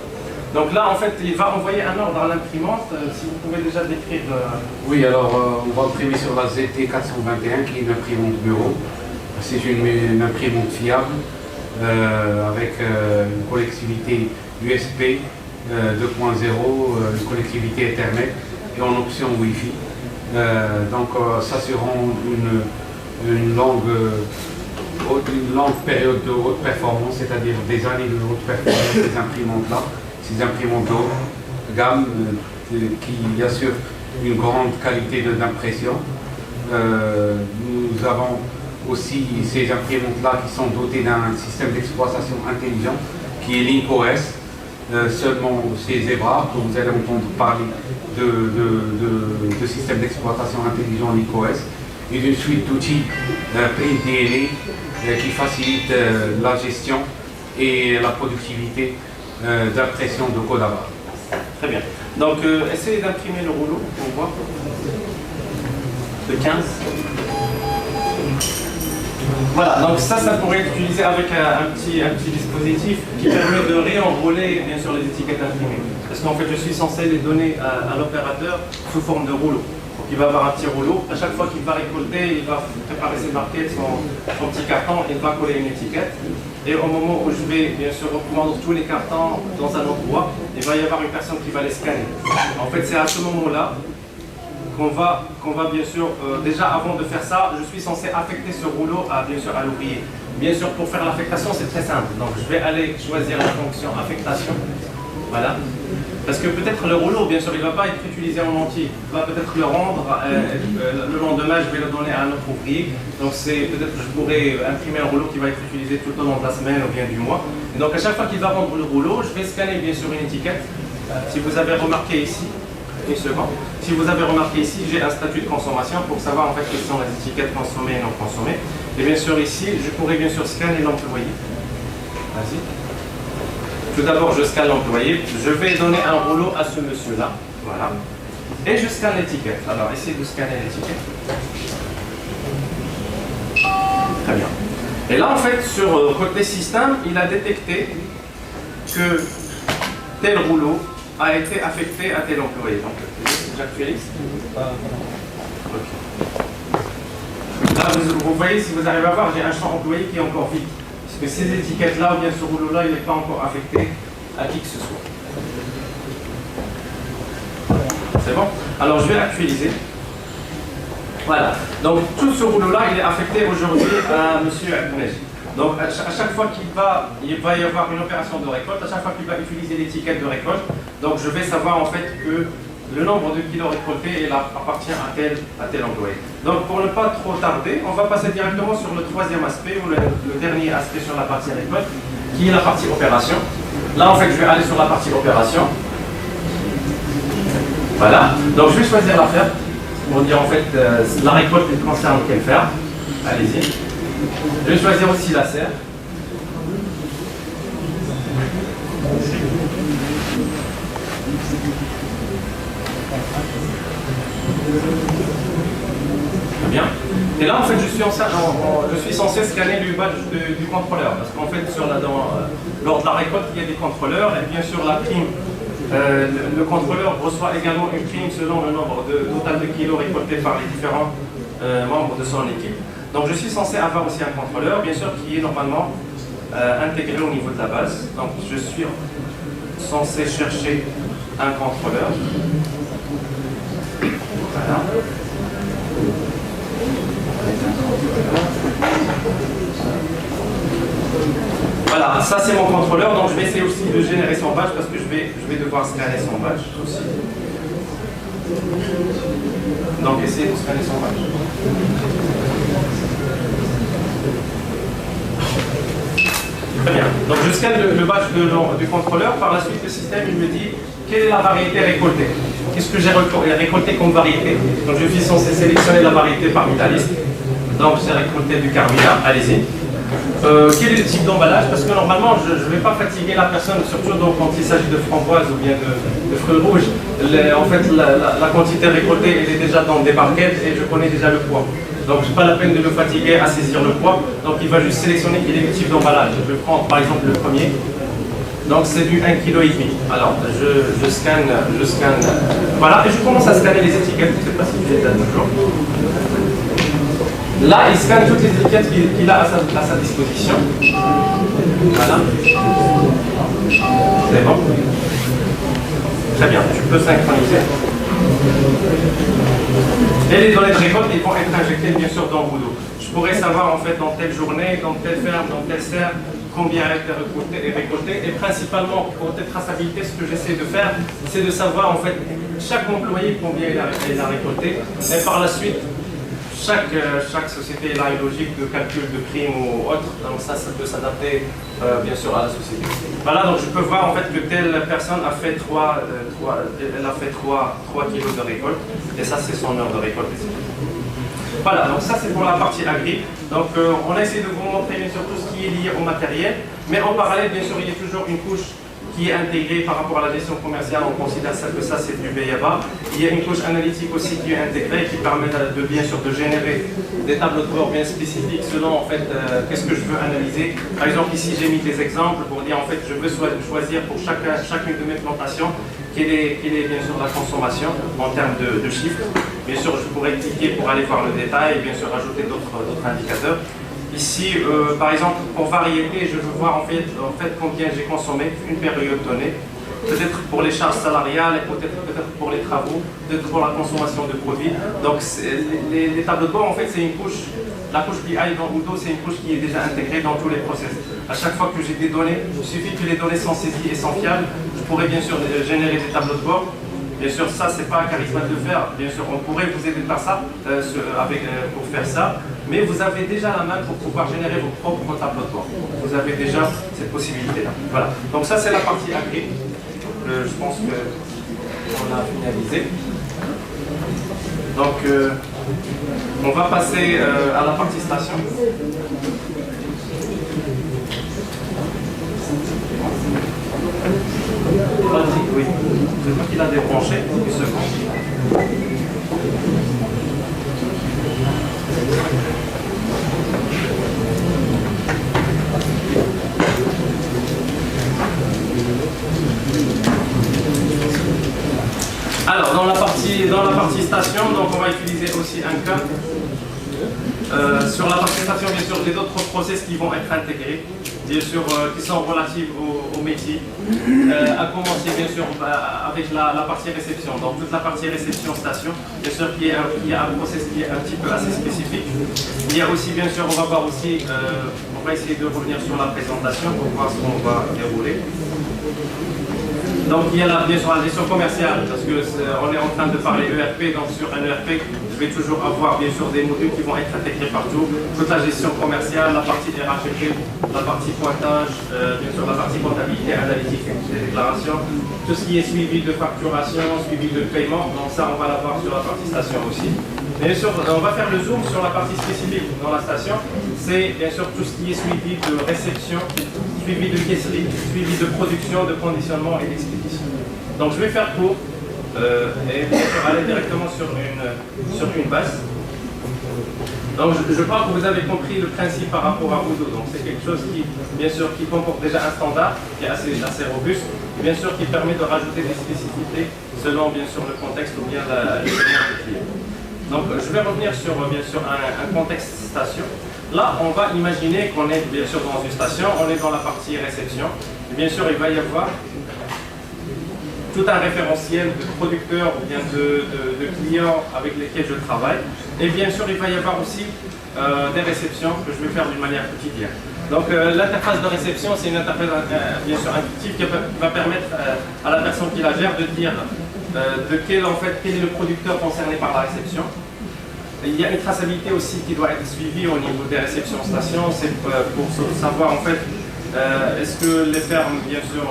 Donc là, en fait, il va envoyer un ordre à l'imprimante. Si vous pouvez déjà décrire. Oui, alors on va imprimer sur la ZT421 qui est une imprimante bureau. C'est une imprimante fiable avec une connectivité USB 2.0, une connectivité Ethernet et en option Wi-Fi. Donc s'assurant une longue période de haute performance, c'est-à-dire des années de haute performance ces imprimantes-là. Ces imprimantes haut gamme qui assurent une grande qualité d'impression. Nous avons aussi ces imprimantes-là qui sont dotées d'un système d'exploitation intelligent qui est LinkOS. Seulement chez Zebra, que vous allez entendre parler de système d'exploitation intelligent LinkOS et d'une suite d'outils PDLE qui facilitent la gestion et la productivité d'impression de code à barre. Très bien. Donc, essayez d'imprimer le rouleau pour voir. De 15. Voilà, donc ça pourrait être utilisé avec un petit dispositif qui permet de réenrouler bien sûr les étiquettes imprimées. Parce qu'en fait, je suis censé les donner à l'opérateur sous forme de rouleau. Donc il va avoir un petit rouleau. À chaque fois qu'il va récolter, il va préparer ses barquettes, son petit carton, il va coller une étiquette. Et au moment où je vais bien sûr reprendre tous les cartons dans un endroit, il va y avoir une personne qui va les scanner. En fait, c'est à ce moment-là qu'on va bien sûr, déjà avant de faire ça, je suis censé affecter ce rouleau bien sûr à l'ouvrier. Bien sûr, pour faire l'affectation, c'est très simple. Donc je vais aller choisir la fonction affectation. Voilà. Parce que peut-être le rouleau, bien sûr, il ne va pas être utilisé en entier. Il va peut-être le rendre, le lendemain, je vais le donner à un autre ouvrier. Donc peut-être que je pourrais imprimer un rouleau qui va être utilisé tout au long de la semaine ou bien du mois. Et donc à chaque fois qu'il va rendre le rouleau, je vais scanner bien sûr une étiquette. Si vous avez remarqué ici, une seconde. Si vous avez remarqué ici, j'ai un statut de consommation pour savoir en fait quelles sont les étiquettes consommées et non consommées. Et bien sûr ici, je pourrais bien sûr scanner l'employé. Vas-y. Tout d'abord, je scanne l'employé. Je vais donner un rouleau à ce monsieur-là. Voilà. Et je scanne l'étiquette. Alors, essayez de scanner l'étiquette. Très bien. Et là, en fait, sur côté système, il a détecté que tel rouleau a été affecté à tel employé. Donc, j'actualise. Okay. Là, vous voyez, si vous arrivez à voir, j'ai un champ employé qui est encore vide. Parce que ces étiquettes-là, ou bien ce rouleau-là, il n'est pas encore affecté à qui que ce soit. C'est bon? Alors, je vais actualiser. Voilà. Donc, tout ce rouleau-là, il est affecté aujourd'hui à M. Akounej. Donc, à chaque fois il va y avoir une opération de récolte, à chaque fois qu'il va utiliser l'étiquette de récolte, donc je vais savoir en fait que le nombre de kilos récoltés il appartient à tel employé. Donc pour ne pas trop tarder, on va passer directement sur le troisième aspect, ou le dernier aspect sur la partie récolte, qui est la partie opération. Là en fait je vais aller sur la partie opération. Voilà, donc je vais choisir la ferme pour dire en fait la récolte concerne quelle ferme. Allez-y. Je vais choisir aussi la serre. Très bien. Et là, en fait, je suis censé scanner le badge du contrôleur. Parce qu'en fait, lors de la récolte, il y a des contrôleurs. Et bien sûr, la prime, le contrôleur reçoit également une prime selon le nombre total de kilos récoltés par les différents membres de son équipe. Donc, je suis censé avoir aussi un contrôleur, bien sûr, qui est normalement intégré au niveau de la base. Donc, je suis censé chercher un contrôleur. Voilà. Voilà, ça c'est mon contrôleur, donc je vais essayer aussi de générer son badge parce que je vais devoir scanner son badge aussi. Donc essayez de scanner son badge. Très bien, donc je scanne le badge du contrôleur, par la suite le système il me dit quelle est la variété récoltée. Qu'est-ce que j'ai récolté comme variété? Donc je suis censé sélectionner la variété parmi la liste. Donc j'ai récolté du Carmina, allez-y. Quel est le type d'emballage? Parce que normalement je ne vais pas fatiguer la personne, surtout donc, quand il s'agit de framboises ou bien de fruits rouges. En fait la quantité récoltée elle est déjà dans des barquettes et je connais déjà le poids. Donc je n'ai pas la peine de le fatiguer à saisir le poids. Donc il va juste sélectionner quel est le type d'emballage. Je vais prendre par exemple le premier. Donc c'est du 1,5 kg. Alors je scanne, voilà, et je commence à scanner les étiquettes, je ne sais pas si je les donne toujours. Là, il scanne toutes les étiquettes qu'il a à sa disposition. Voilà. C'est bon. Très bien, tu peux synchroniser. Et les données de récolte, ils vont être injectées bien sûr dans Voodoo. Je pourrais savoir en fait dans telle journée, dans telle ferme, dans telle serre, combien a été récolté, et principalement côté traçabilité, ce que j'essaie de faire, c'est de savoir en fait chaque employé combien il a récolté, et par la suite chaque société a une logique de calcul de prime ou autre, donc ça peut s'adapter bien sûr à la société. Voilà, donc je peux voir en fait que telle personne a fait 3 kilos de récolte, et ça c'est son heure de récolte. Voilà, donc ça c'est pour la partie agri. Donc on a essayé de vous montrer bien sûr tout ce qui est lié au matériel, mais en parallèle bien sûr il y a toujours une couche qui est intégrée par rapport à la gestion commerciale. On considère que ça c'est du BABA. Il y a une couche analytique aussi qui est intégrée, qui permet bien sûr de générer des tableaux de bord bien spécifiques selon en fait qu'est-ce que je veux analyser. Par exemple ici j'ai mis des exemples pour dire en fait je veux choisir pour chacune de mes plantations quelle est bien sûr la consommation en termes de chiffres. Bien sûr je pourrais cliquer pour aller voir le détail et bien sûr rajouter d'autres indicateurs. Ici, par exemple, pour variété, je veux voir en fait combien j'ai consommé une période donnée. Peut-être pour les charges salariales, peut-être pour les travaux, peut-être pour la consommation de produits. Donc les tableaux de bord, en fait, c'est une couche. La couche BI dans Voodoo, c'est une couche qui est déjà intégrée dans tous les process. À chaque fois que j'ai des données, il suffit que les données sont saisies et sont fiables. Je pourrais bien sûr générer des tableaux de bord. Bien sûr, ça, c'est pas un charisme de le faire. Bien sûr, on pourrait vous aider par ça, pour faire ça. Mais vous avez déjà la main pour pouvoir générer vos propres tableaux de bord. Vous avez déjà cette possibilité-là. Voilà. Donc ça, c'est la partie agri. Je pense qu'on a finalisé. Donc, on va passer à la partie station. Oui, c'est moi qui l'a débranché. Une seconde. Alors, dans la partie station, donc on va utiliser aussi un cas. Sur la partie station, bien sûr, les autres process qui vont être intégrés, bien sûr, qui sont relatifs au métier. À commencer, bien sûr, avec la partie réception. Donc, toute la partie réception station, bien sûr, il y a un process qui est un petit peu assez spécifique. Il y a aussi, bien sûr, on va voir aussi, on va essayer de revenir sur la présentation pour voir ce qu'on va dérouler. Donc il y a bien sûr la gestion commerciale, parce qu'on est en train de parler ERP, donc sur un ERP, je vais toujours avoir bien sûr des modules qui vont être intégrés partout. Toute la gestion commerciale, la partie RHP, la partie pointage, bien sûr la partie comptabilité, analytique des déclarations, tout ce qui est suivi de facturation, suivi de paiement, donc ça on va l'avoir sur la partie station aussi. Bien sûr, on va faire le zoom sur la partie spécifique dans la station, c'est bien sûr tout ce qui est suivi de réception, suivi de caisserie, suivi de production, de conditionnement et d'expédition. Donc je vais faire court et bien sûr aller directement sur une base. Donc je crois que vous avez compris le principe par rapport à Odoo. Donc c'est quelque chose qui, bien sûr, qui comporte déjà un standard qui est assez robuste, et bien sûr qui permet de rajouter des spécificités selon bien sûr le contexte ou bien les besoins du client. Donc je vais revenir sur bien sûr un contexte station. Là on va imaginer qu'on est bien sûr dans une station, on est dans la partie réception. Et bien sûr il va y avoir tout un référentiel de producteurs ou bien de clients avec lesquels je travaille. Et bien sûr, il va y avoir aussi des réceptions que je vais faire d'une manière quotidienne. Donc l'interface de réception, c'est une interface bien sûr intuitive qui va permettre à la personne qui la gère de dire quel est le producteur concerné par la réception. Il y a une traçabilité aussi qui doit être suivie au niveau des réceptions stations, c'est pour savoir en fait est-ce que les fermes, bien sûr,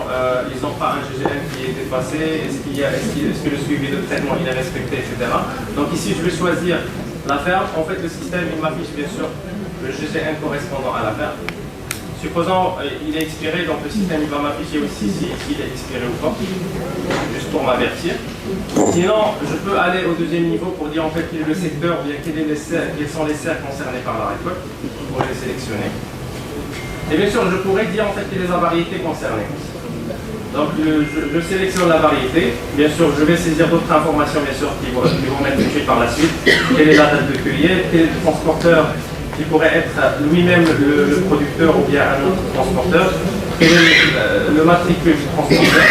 ils n'ont pas un GGN qui est dépassé, est-ce que le suivi de traitement il est respecté, etc. Donc ici, je vais choisir la ferme. En fait, le système, il m'affiche bien sûr le GGN correspondant à la ferme. Supposons il est expiré, donc le système il va m'afficher aussi s'il est expiré ou pas, juste pour m'avertir. Sinon, je peux aller au deuxième niveau pour dire en fait quel est le secteur, ou bien quels sont les serres concernés par la récolte, pour les sélectionner. Et bien sûr, je pourrais dire en fait quelle est la variété concernée. Donc je sélectionne la variété. Bien sûr, je vais saisir d'autres informations bien sûr qui vont m'être écrites par la suite. Quelle est la date de cueillette, quel est le transporteur qui pourrait être lui-même le producteur ou bien un autre transporteur, quel est le matricule du transporteur.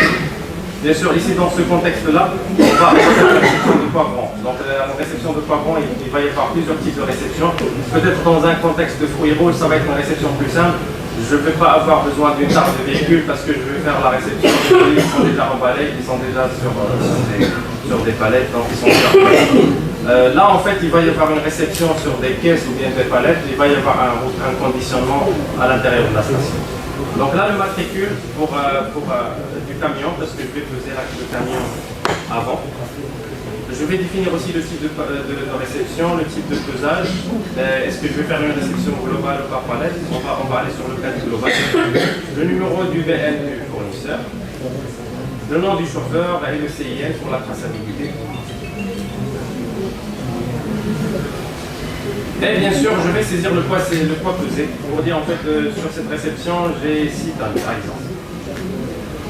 Bien sûr, ici dans ce contexte-là, on va faire la réception de poivrons. Donc la réception de poivrons, il va y avoir plusieurs types de réception. Peut-être dans un contexte de fruits rouges, ça va être une réception plus simple. Je ne vais pas avoir besoin d'une tarte de véhicule parce que je vais faire la réception. Ils sont déjà emballés, ils sont déjà sur des palettes, donc ils sont déjà prêts. Là, en fait, il va y avoir une réception sur des caisses ou bien des palettes. Il va y avoir un conditionnement à l'intérieur de la station. Donc là, le matricule pour du camion, parce que je vais peser le camion avant. Je vais définir aussi le type de réception, le type de pesage. Est-ce que je vais faire une réception globale ou par palette? On va aller sur le cas du global. Le numéro du VN du fournisseur. Le nom du chauffeur et le CIN pour la traçabilité. Et bien sûr, je vais saisir le poids pesé pour dire en fait sur cette réception, j'ai 6 tonnes par exemple.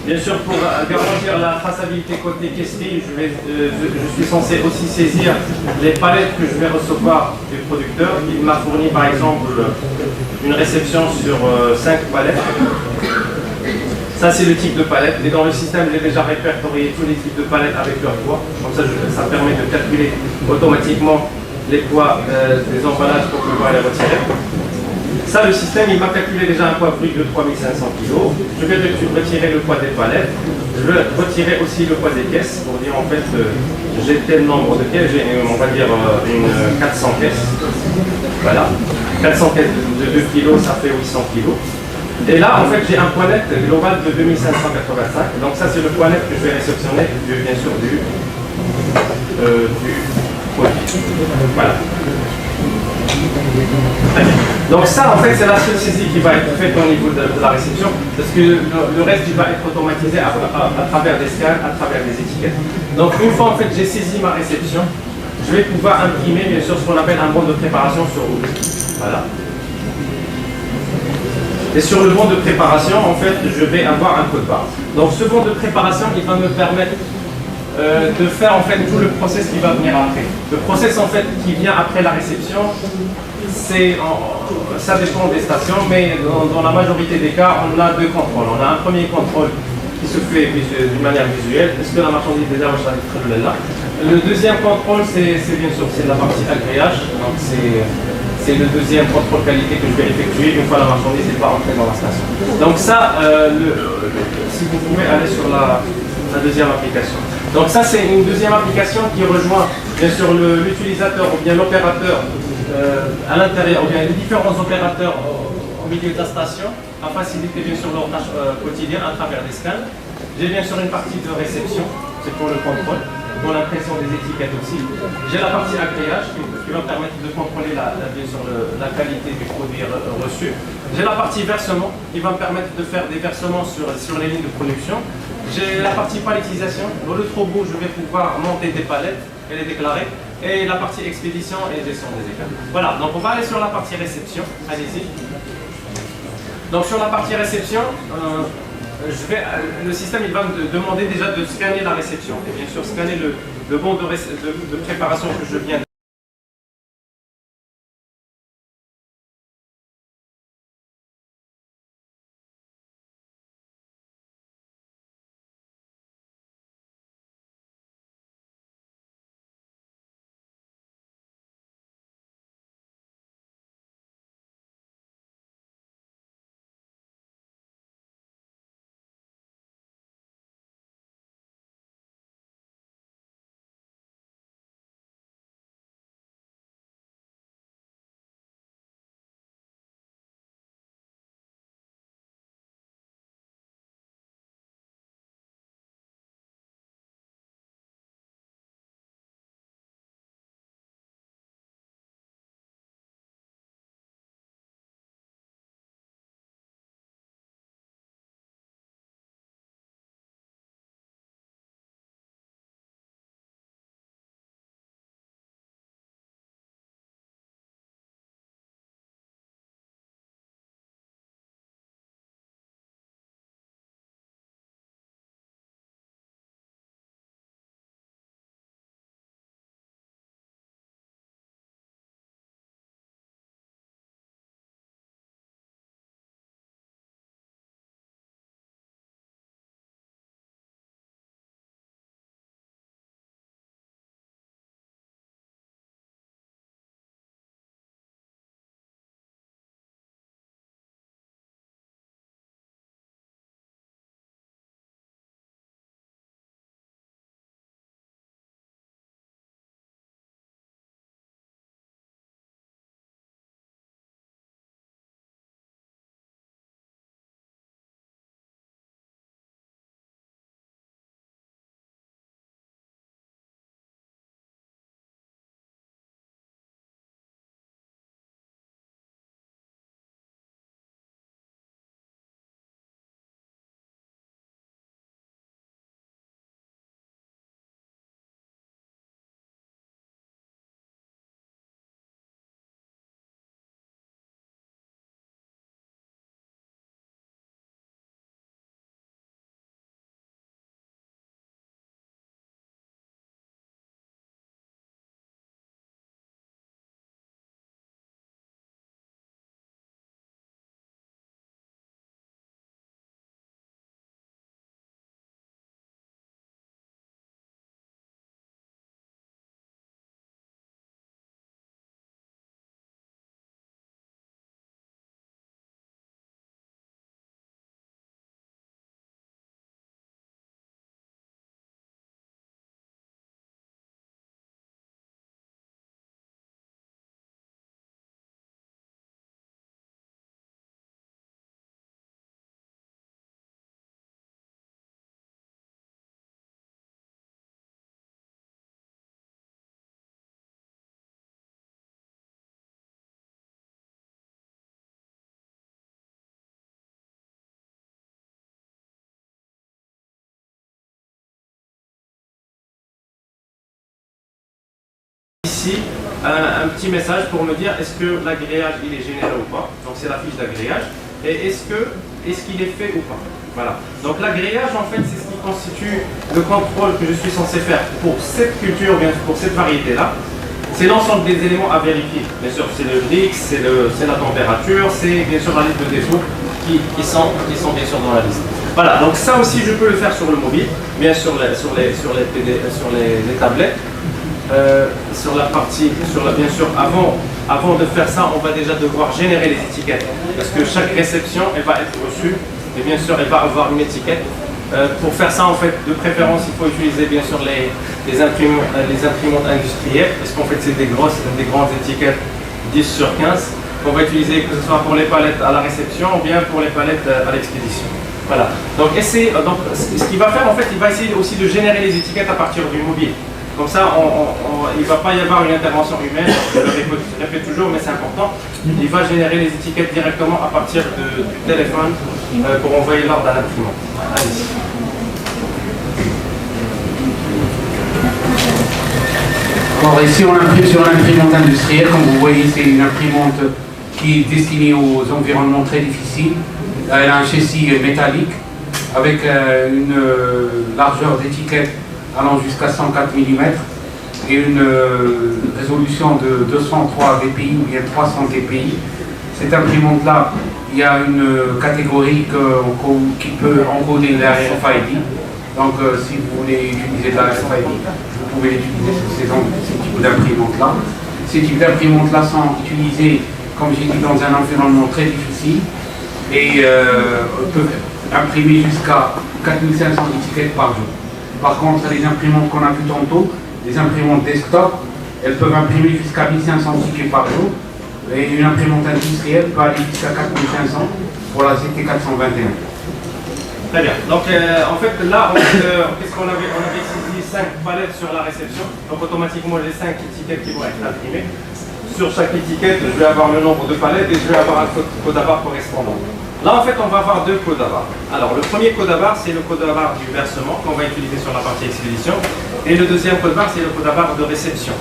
Bien sûr, pour garantir la traçabilité côté caisserie, je suis censé aussi saisir les palettes que je vais recevoir du producteur. Il m'a fourni par exemple une réception sur 5 palettes. Ça c'est le type de palette. Et dans le système, j'ai déjà répertorié tous les types de palettes avec leur poids. Comme ça permet de calculer automatiquement les poids des emballages pour pouvoir les retirer. Ça, le système, il m'a calculé déjà un poids brut de 3500 kg. Je vais retirer le poids des palettes. Je vais retirer aussi le poids des caisses pour dire en fait j'ai tel nombre de caisses, j'ai on va dire une 400 caisses. Voilà. 400 caisses de 2 kg, ça fait 800 kg. Et là, en fait, j'ai un poids net global de 2585. Donc ça, c'est le poids net que je vais réceptionner, bien sûr, du produit. Voilà. Donc ça, en fait, c'est la seule saisie qui va être faite au niveau de la réception, parce que le reste, il va être automatisé à travers des scans, à travers des étiquettes. Donc une fois, en fait, j'ai saisi ma réception, je vais pouvoir imprimer, bien sûr, ce qu'on appelle un bon de préparation sur Odoo. Voilà. Et sur le bon de préparation, en fait, je vais avoir un code barre. Donc ce bon de préparation, il va me permettre de faire en fait tout le process qui va venir après. Le process en fait qui vient après la réception, ça dépend des stations, mais dans la majorité des cas, on a deux contrôles. On a un premier contrôle qui se fait d'une manière visuelle. Est-ce que la marchandise déjà est là? Le deuxième contrôle, c'est bien sûr la partie agréage. Donc c'est le deuxième contrôle qualité que je vais effectuer une fois la marchandise n'est pas rentrée dans la station. Donc ça, si vous pouvez aller sur la la deuxième application. Donc ça c'est une deuxième application qui rejoint bien sûr l'utilisateur ou bien l'opérateur à l'intérieur, ou bien les différents opérateurs au milieu de la station, à faciliter bien sûr leur tâche quotidienne à travers des scans. J'ai bien sûr une partie de réception, c'est pour le contrôle, pour l'impression des étiquettes aussi. J'ai la partie agréage qui va permettre de contrôler bien sûr, la qualité du produit reçu. J'ai la partie versement qui va me permettre de faire des versements sur les lignes de production. J'ai la partie palettisation. Dans le trop beau, je vais pouvoir monter des palettes et les déclarer. Et la partie expédition et gestion des écarts. Voilà, donc on va aller sur la partie réception. Allez-y. Donc sur la partie réception, le système il va me demander déjà de scanner la réception. Et bien sûr, scanner le bon de préparation que je viens de ici un petit message pour me dire est-ce que l'agréage il est généré ou pas. Donc c'est la fiche d'agréage. Et est-ce qu'il est fait ou pas. Voilà. Donc l'agréage en fait c'est ce qui constitue le contrôle que je suis censé faire pour cette culture, bien pour cette variété là. C'est l'ensemble des éléments à vérifier. Bien sûr c'est le Brix, c'est la température, c'est bien sûr la liste de défauts qui sont bien sûr dans la liste. Voilà, donc ça aussi je peux le faire sur le mobile, bien sûr sur les tablettes. Sur la partie, bien sûr, avant de faire ça, on va déjà devoir générer les étiquettes. Parce que chaque réception, elle va être reçue. Et bien sûr, elle va avoir une étiquette Pour faire ça, en fait, de préférence, il faut utiliser bien sûr les imprimantes industrielles, parce qu'en fait, c'est des grandes étiquettes 10 sur 15 qu'on va utiliser, que ce soit pour les palettes à la réception ou bien pour les palettes à l'expédition. Voilà. Donc, ce qu'il va faire, en fait, il va essayer aussi de générer les étiquettes à partir du mobile. Comme ça, il ne va pas y avoir une intervention humaine. Je le répète toujours, mais c'est important. Il va générer les étiquettes directement à partir du téléphone pour envoyer l'ordre à l'imprimante. Allez-y. Alors ici, on imprime sur l'imprimante industrielle. Comme vous voyez, c'est une imprimante qui est destinée aux environnements très difficiles. Elle a un châssis métallique avec une largeur d'étiquette allant jusqu'à 104 mm et une résolution de 203 dpi ou bien 300 dpi. Cette imprimante-là, il y a une catégorie qui peut encoder la RFID. Donc si vous voulez utiliser de la RFID, vous pouvez l'utiliser sur ces types d'imprimantes-là. Ces types d'imprimantes-là sont utilisées, comme j'ai dit, dans un environnement très difficile et peuvent imprimer jusqu'à 4500 étiquettes par jour. Par contre, les imprimantes qu'on a vues tantôt, les imprimantes desktop, elles peuvent imprimer jusqu'à 1500 tickets par jour et une imprimante industrielle peut aller jusqu'à 4500 pour la CT421. Très bien. Donc, en fait, là, qu'est-ce qu'on avait? On avait saisi 5 palettes sur la réception. Donc, automatiquement, j'ai 5 étiquettes qui vont être imprimées. Sur chaque étiquette, je vais avoir le nombre de palettes et je vais avoir un code à barre correspondant. Là, en fait, on va avoir 2 codes à barre. Alors, le premier code à barre, c'est le code à barre du versement qu'on va utiliser sur la partie expédition. Et le deuxième code à barre, c'est le code à barre de réception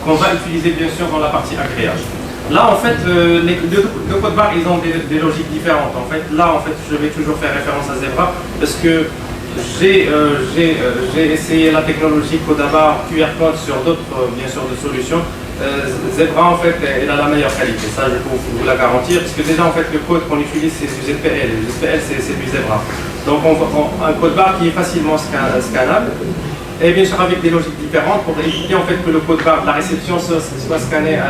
qu'on va utiliser, bien sûr, dans la partie agréage. Là, en fait, les deux codes barres, ils ont des logiques différentes. En fait, là, en fait, je vais toujours faire référence à Zebra parce que j'ai essayé la technologie code à barre QR code sur d'autres, bien sûr, de solutions. Zebra, en fait, elle a la meilleure qualité. Ça, je peux vous la garantir, parce que déjà, en fait, le code qu'on utilise, c'est du ZPL. Le ZPL, c'est du Zebra. Donc, un code barre qui est facilement scannable. Et bien sûr avec des logiques différentes pour éviter en fait que le code barre de la réception soit scanné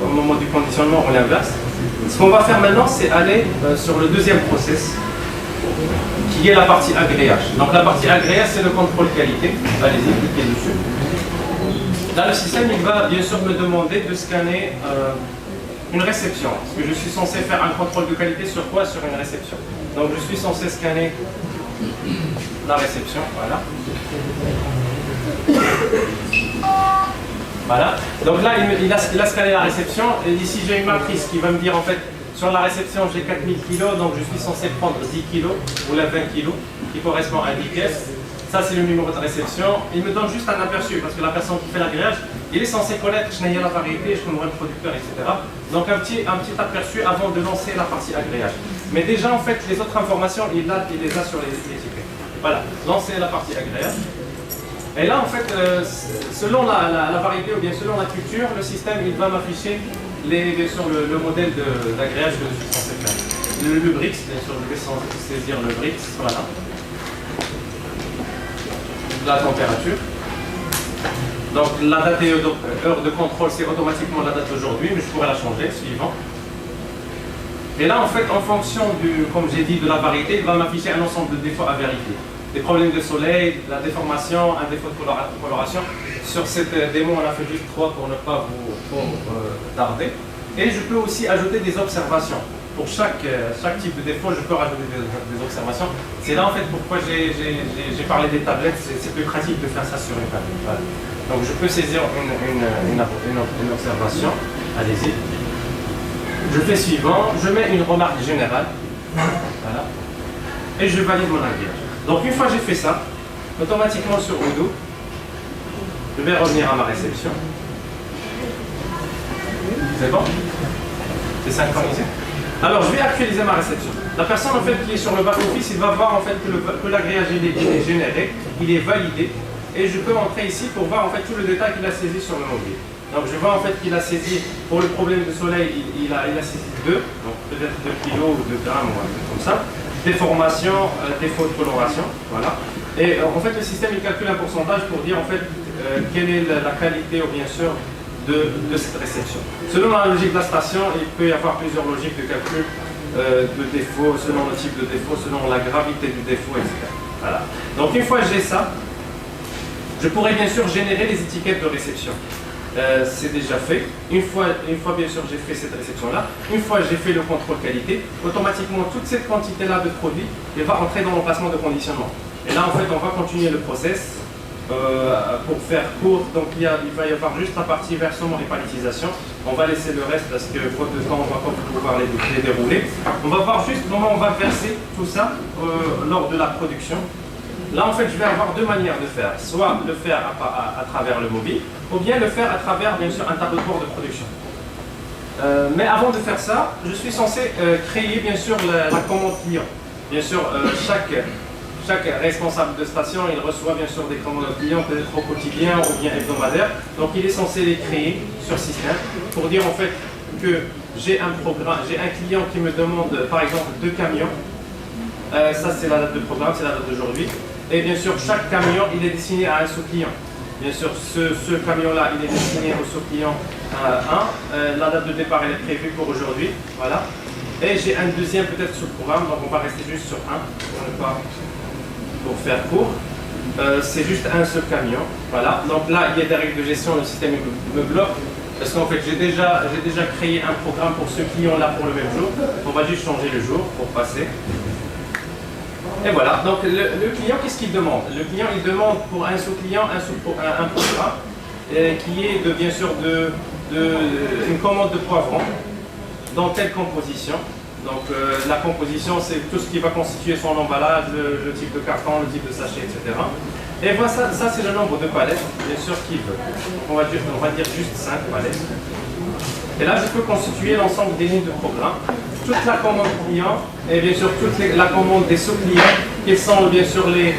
au moment du conditionnement ou l'inverse. Ce qu'on va faire maintenant, c'est aller sur le deuxième process, qui est la partie agréage. Donc la partie agréage, c'est le contrôle qualité. Allez-y, cliquez dessus. Là, le système, il va bien sûr me demander de scanner une réception. Parce que je suis censé faire un contrôle de qualité sur quoi? Sur une réception. Donc je suis censé scanner la réception, voilà. Voilà, donc là il a scanné la réception et ici j'ai une matrice qui va me dire en fait sur la réception j'ai 4000 kg donc je suis censé prendre 10 kg ou la 20 kg qui correspond à 10 caisses. Ça c'est le numéro de réception, il me donne juste un aperçu parce que la personne qui fait l'agréage il est censé connaître la variété, je connais le producteur, etc. Donc un petit aperçu avant de lancer la partie agréage. Mais déjà en fait les autres informations il les a sur les étiquettes. Voilà, lancer la partie agréage. Et là, en fait, selon la variété ou bien selon la culture, le système il va m'afficher sur le modèle d'agréage que je suis censé faire. Le BRICS, bien sûr, je vais saisir le BRICS, voilà. La température. Donc la date et heure de contrôle, c'est automatiquement la date d'aujourd'hui, mais je pourrais la changer, suivant. Et là, en fait, en fonction comme j'ai dit, de la variété, il va m'afficher un ensemble de défauts à vérifier. Des problèmes de soleil, la déformation, un défaut de coloration. Sur cette démo, on a fait juste 3 pour ne pas vous tarder. Et je peux aussi ajouter des observations. Pour chaque type de défaut, je peux rajouter des observations. C'est là en fait pourquoi j'ai parlé des tablettes, c'est plus pratique de faire ça sur une tablette. Voilà. Donc je peux saisir une observation. Allez-y. Je fais suivant, je mets une remarque générale. Voilà. Et je valide mon agréage. Donc une fois que j'ai fait ça, automatiquement sur Odoo, je vais revenir à ma réception. C'est bon? C'est synchronisé? Alors je vais actualiser ma réception. La personne en fait qui est sur le back-office, il va voir en fait que l'agréage est généré, il est validé, et je peux entrer ici pour voir en fait tout le détail qu'il a saisi sur le mobile. Donc je vois en fait qu'il a saisi, pour le problème de soleil, il a saisi 2, donc peut-être 2 kg ou 2 grammes ou un truc comme ça. Déformation, défaut de coloration, voilà. Et en fait le système il calcule un pourcentage pour dire en fait quelle est la qualité ou bien sûr de cette réception. Selon la logique de la station, il peut y avoir plusieurs logiques de calcul de défaut, selon le type de défaut, selon la gravité du défaut, etc. Voilà. Donc une fois que j'ai ça, je pourrais bien sûr générer les étiquettes de réception. C'est déjà fait. Une fois bien sûr j'ai fait cette réception-là, une fois j'ai fait le contrôle qualité, automatiquement toute cette quantité-là de produits elle va entrer dans l'emplacement de conditionnement. Et là en fait on va continuer le process pour faire court. Donc il va y avoir juste la partie versement et palettisation. On va laisser le reste parce que faute de temps on va pas pouvoir les dérouler. On va voir juste comment on va verser tout ça lors de la production. Là, en fait, je vais avoir deux manières de faire. Soit le faire à travers le mobile, ou bien le faire à travers, bien sûr, un tableau de bord de production. Mais avant de faire ça, je suis censé créer, bien sûr, la commande client. Bien sûr, chaque responsable de station, il reçoit, bien sûr, des commandes clients, peut-être au quotidien ou bien hebdomadaire. Donc, il est censé les créer sur système pour dire, en fait, que j'ai un client qui me demande, par exemple, 2 camions. Ça, c'est la date de programme, c'est la date d'aujourd'hui. Et bien sûr, chaque camion, il est destiné à un sous-client. Bien sûr, ce camion-là, il est destiné au sous-client 1. La date de départ, elle est prévue pour aujourd'hui. Voilà. Et j'ai un deuxième peut-être sous-programme, donc on va rester juste sur 1 pour faire court. C'est juste un seul camion. Voilà. Donc là, il y a des règles de gestion, le système me bloque. Parce qu'en fait, j'ai déjà créé un programme pour ce client-là pour le même jour. On va juste changer le jour pour passer. Et voilà, donc le client, qu'est-ce qu'il demande? Le client, il demande pour un sous-client un programme qui est bien sûr une commande de poivron dans telle composition. Donc la composition, c'est tout ce qui va constituer son emballage, le type de carton, le type de sachet, etc. Et voilà, ça c'est le nombre de palettes, bien sûr, qu'il veut. On va dire juste 5 palettes. Et là, je peux constituer l'ensemble des lignes de programme, toute la commande client et bien sûr toute la commande des sous-clients, quelles sont bien sûr les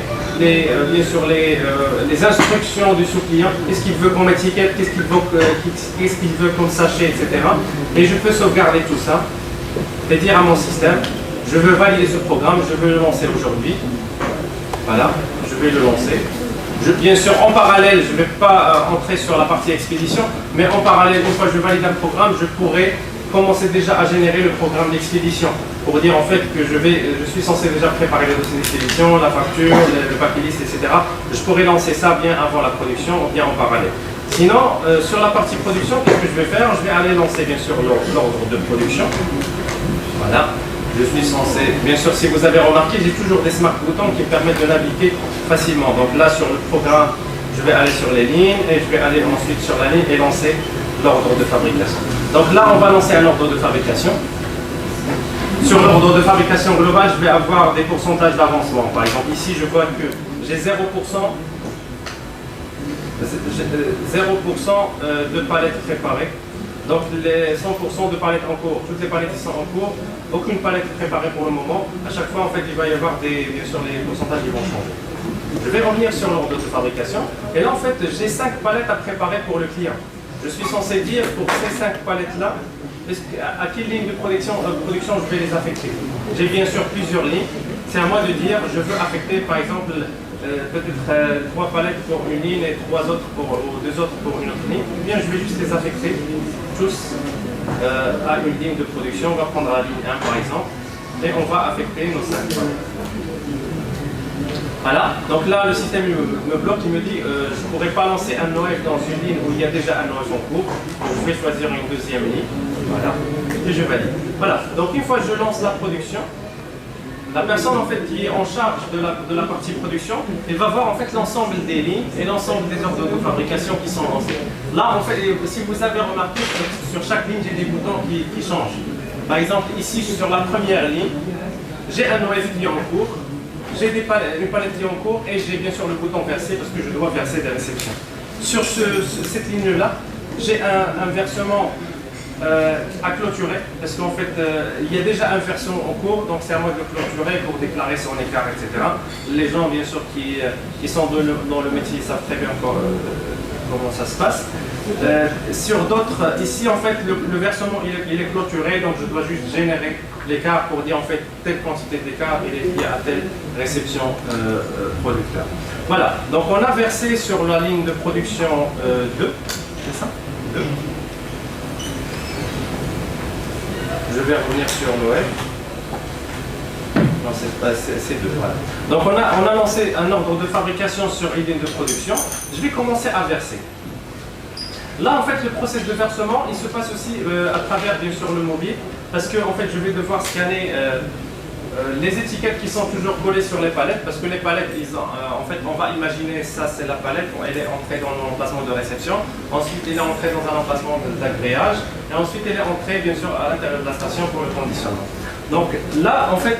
instructions du sous-client, qu'est-ce qu'il veut comme étiquette, qu'est-ce qu'il veut comme sachet, etc. Et je peux sauvegarder tout ça et dire à mon système, je veux valider ce programme, je veux le lancer aujourd'hui. Voilà, je vais le lancer. Bien sûr, en parallèle, je ne vais pas entrer sur la partie expédition, mais en parallèle, une fois que je valide un programme, je pourrais commencer déjà à générer le programme d'expédition pour dire en fait que je suis censé déjà préparer les dossiers d'expédition, la facture, le papier liste, etc. Je pourrais lancer ça bien avant la production ou bien en parallèle. Sinon, sur la partie production, qu'est-ce que je vais faire? Je vais aller lancer bien sûr l'ordre de production. Voilà. Je suis censé, bien sûr, si vous avez remarqué, j'ai toujours des smart boutons qui permettent de naviguer facilement. Donc là, sur le programme, je vais aller sur les lignes et je vais aller ensuite sur la ligne et lancer l'ordre de fabrication. Donc là, on va lancer un ordre de fabrication. Sur l'ordre de fabrication global, je vais avoir des pourcentages d'avancement. Par exemple, ici, je vois que j'ai 0% de palettes préparées. Donc les 100% de palettes en cours, toutes les palettes qui sont en cours, aucune palette préparée pour le moment. À chaque fois, en fait, il va y avoir bien sûr, les pourcentages qui vont changer. Je vais revenir sur l'ordre de fabrication. Et là, en fait, j'ai 5 palettes à préparer pour le client. Je suis censé dire pour ces 5 palettes-là, à quelle ligne de production je vais les affecter. J'ai bien sûr plusieurs lignes. C'est à moi de dire, je veux affecter par exemple peut-être 3 palettes pour une ligne et 2 autres pour une autre ligne. Ou bien je vais juste les affecter tous à une ligne de production. On va prendre la ligne 1 par exemple et on va affecter nos 5 palettes. Voilà, donc là le système me bloque, il me dit je ne pourrais pas lancer un OF dans une ligne où il y a déjà un OF en cours, donc je vais choisir une deuxième ligne, voilà, et je valide. Voilà, donc une fois que je lance la production, la personne en fait qui est en charge de la partie production, elle va voir en fait l'ensemble des lignes et l'ensemble des ordres de fabrication qui sont lancés. Là en fait, si vous avez remarqué, sur chaque ligne j'ai des boutons qui changent. Par exemple ici sur la première ligne, j'ai un OF qui est en cours. J'ai une palette qui est en cours et j'ai bien sûr le bouton verser parce que je dois verser des réceptions. Sur cette ligne-là, j'ai un versement à clôturer parce qu'en fait, il y a déjà un versement en cours, donc c'est à moi de clôturer pour déclarer son écart, etc. Les gens, bien sûr, qui sont dans le métier savent très bien comment ça se passe. Sur d'autres, ici, en fait, le versement, il est clôturé, donc je dois juste générer l'écart pour dire en fait telle quantité d'écart il est lié à telle réception producteur. Voilà, donc on a versé sur la ligne de production 2, c'est ça 2. Je vais revenir sur l'OF. Non, c'est deux, voilà. Donc on a lancé un ordre de fabrication sur une ligne de production. Je vais commencer à verser. Là, en fait, le process de versement, il se passe aussi à travers, bien sûr, le mobile, parce que, en fait, je vais devoir scanner les étiquettes qui sont toujours collées sur les palettes, parce que les palettes, en fait, on va imaginer, ça c'est la palette, elle est entrée dans l'emplacement de réception, ensuite elle est entrée dans un emplacement d'agréage, et ensuite elle est entrée, bien sûr, à l'intérieur de la station pour le conditionnement. Donc là, en fait,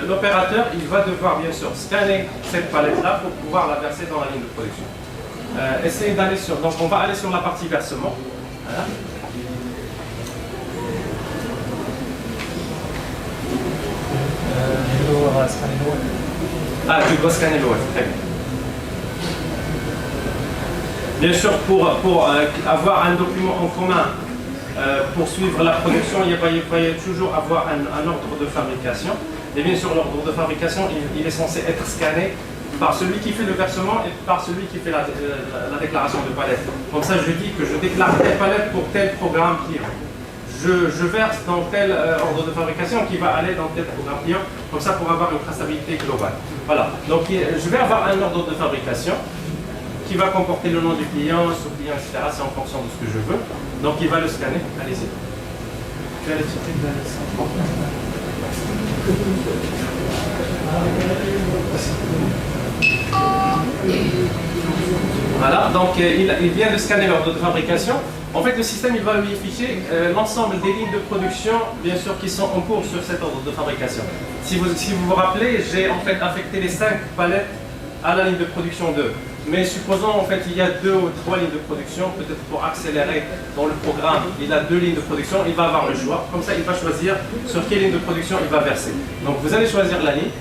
l'opérateur, il va devoir, bien sûr, scanner cette palette-là pour pouvoir la verser dans la ligne de production. Essayez d'aller sur, donc on va aller sur la partie versement. Voilà. Ah, tu dois scanner l'OF, très bien. Bien sûr, pour avoir un document en commun pour suivre la production, il va toujours avoir un ordre de fabrication. Et bien sûr, l'ordre de fabrication, il est censé être scanné par celui qui fait le versement et par celui qui fait la déclaration de palette. Comme ça, je dis que je déclare telle palette pour tel programme client. Je verse dans tel ordre de fabrication qui va aller dans tel programme client, comme ça pour avoir une traçabilité globale. Voilà, donc je vais avoir un ordre de fabrication qui va comporter le nom du client, sous-client, etc. C'est en fonction de ce que je veux. Donc il va le scanner. Allez-y. Tu as le titre de la Voilà, donc il vient de scanner l'ordre de fabrication. En fait, le système il va lui afficher l'ensemble des lignes de production, bien sûr, qui sont en cours sur cet ordre de fabrication. Si vous vous rappelez, j'ai en fait affecté les 5 palettes à la ligne de production 2. Mais supposons en fait il y a 2 ou 3 lignes de production, peut-être pour accélérer dans le programme, il a 2 lignes de production, il va avoir le choix. Comme ça, il va choisir sur quelle ligne de production il va verser. Donc vous allez choisir la ligne.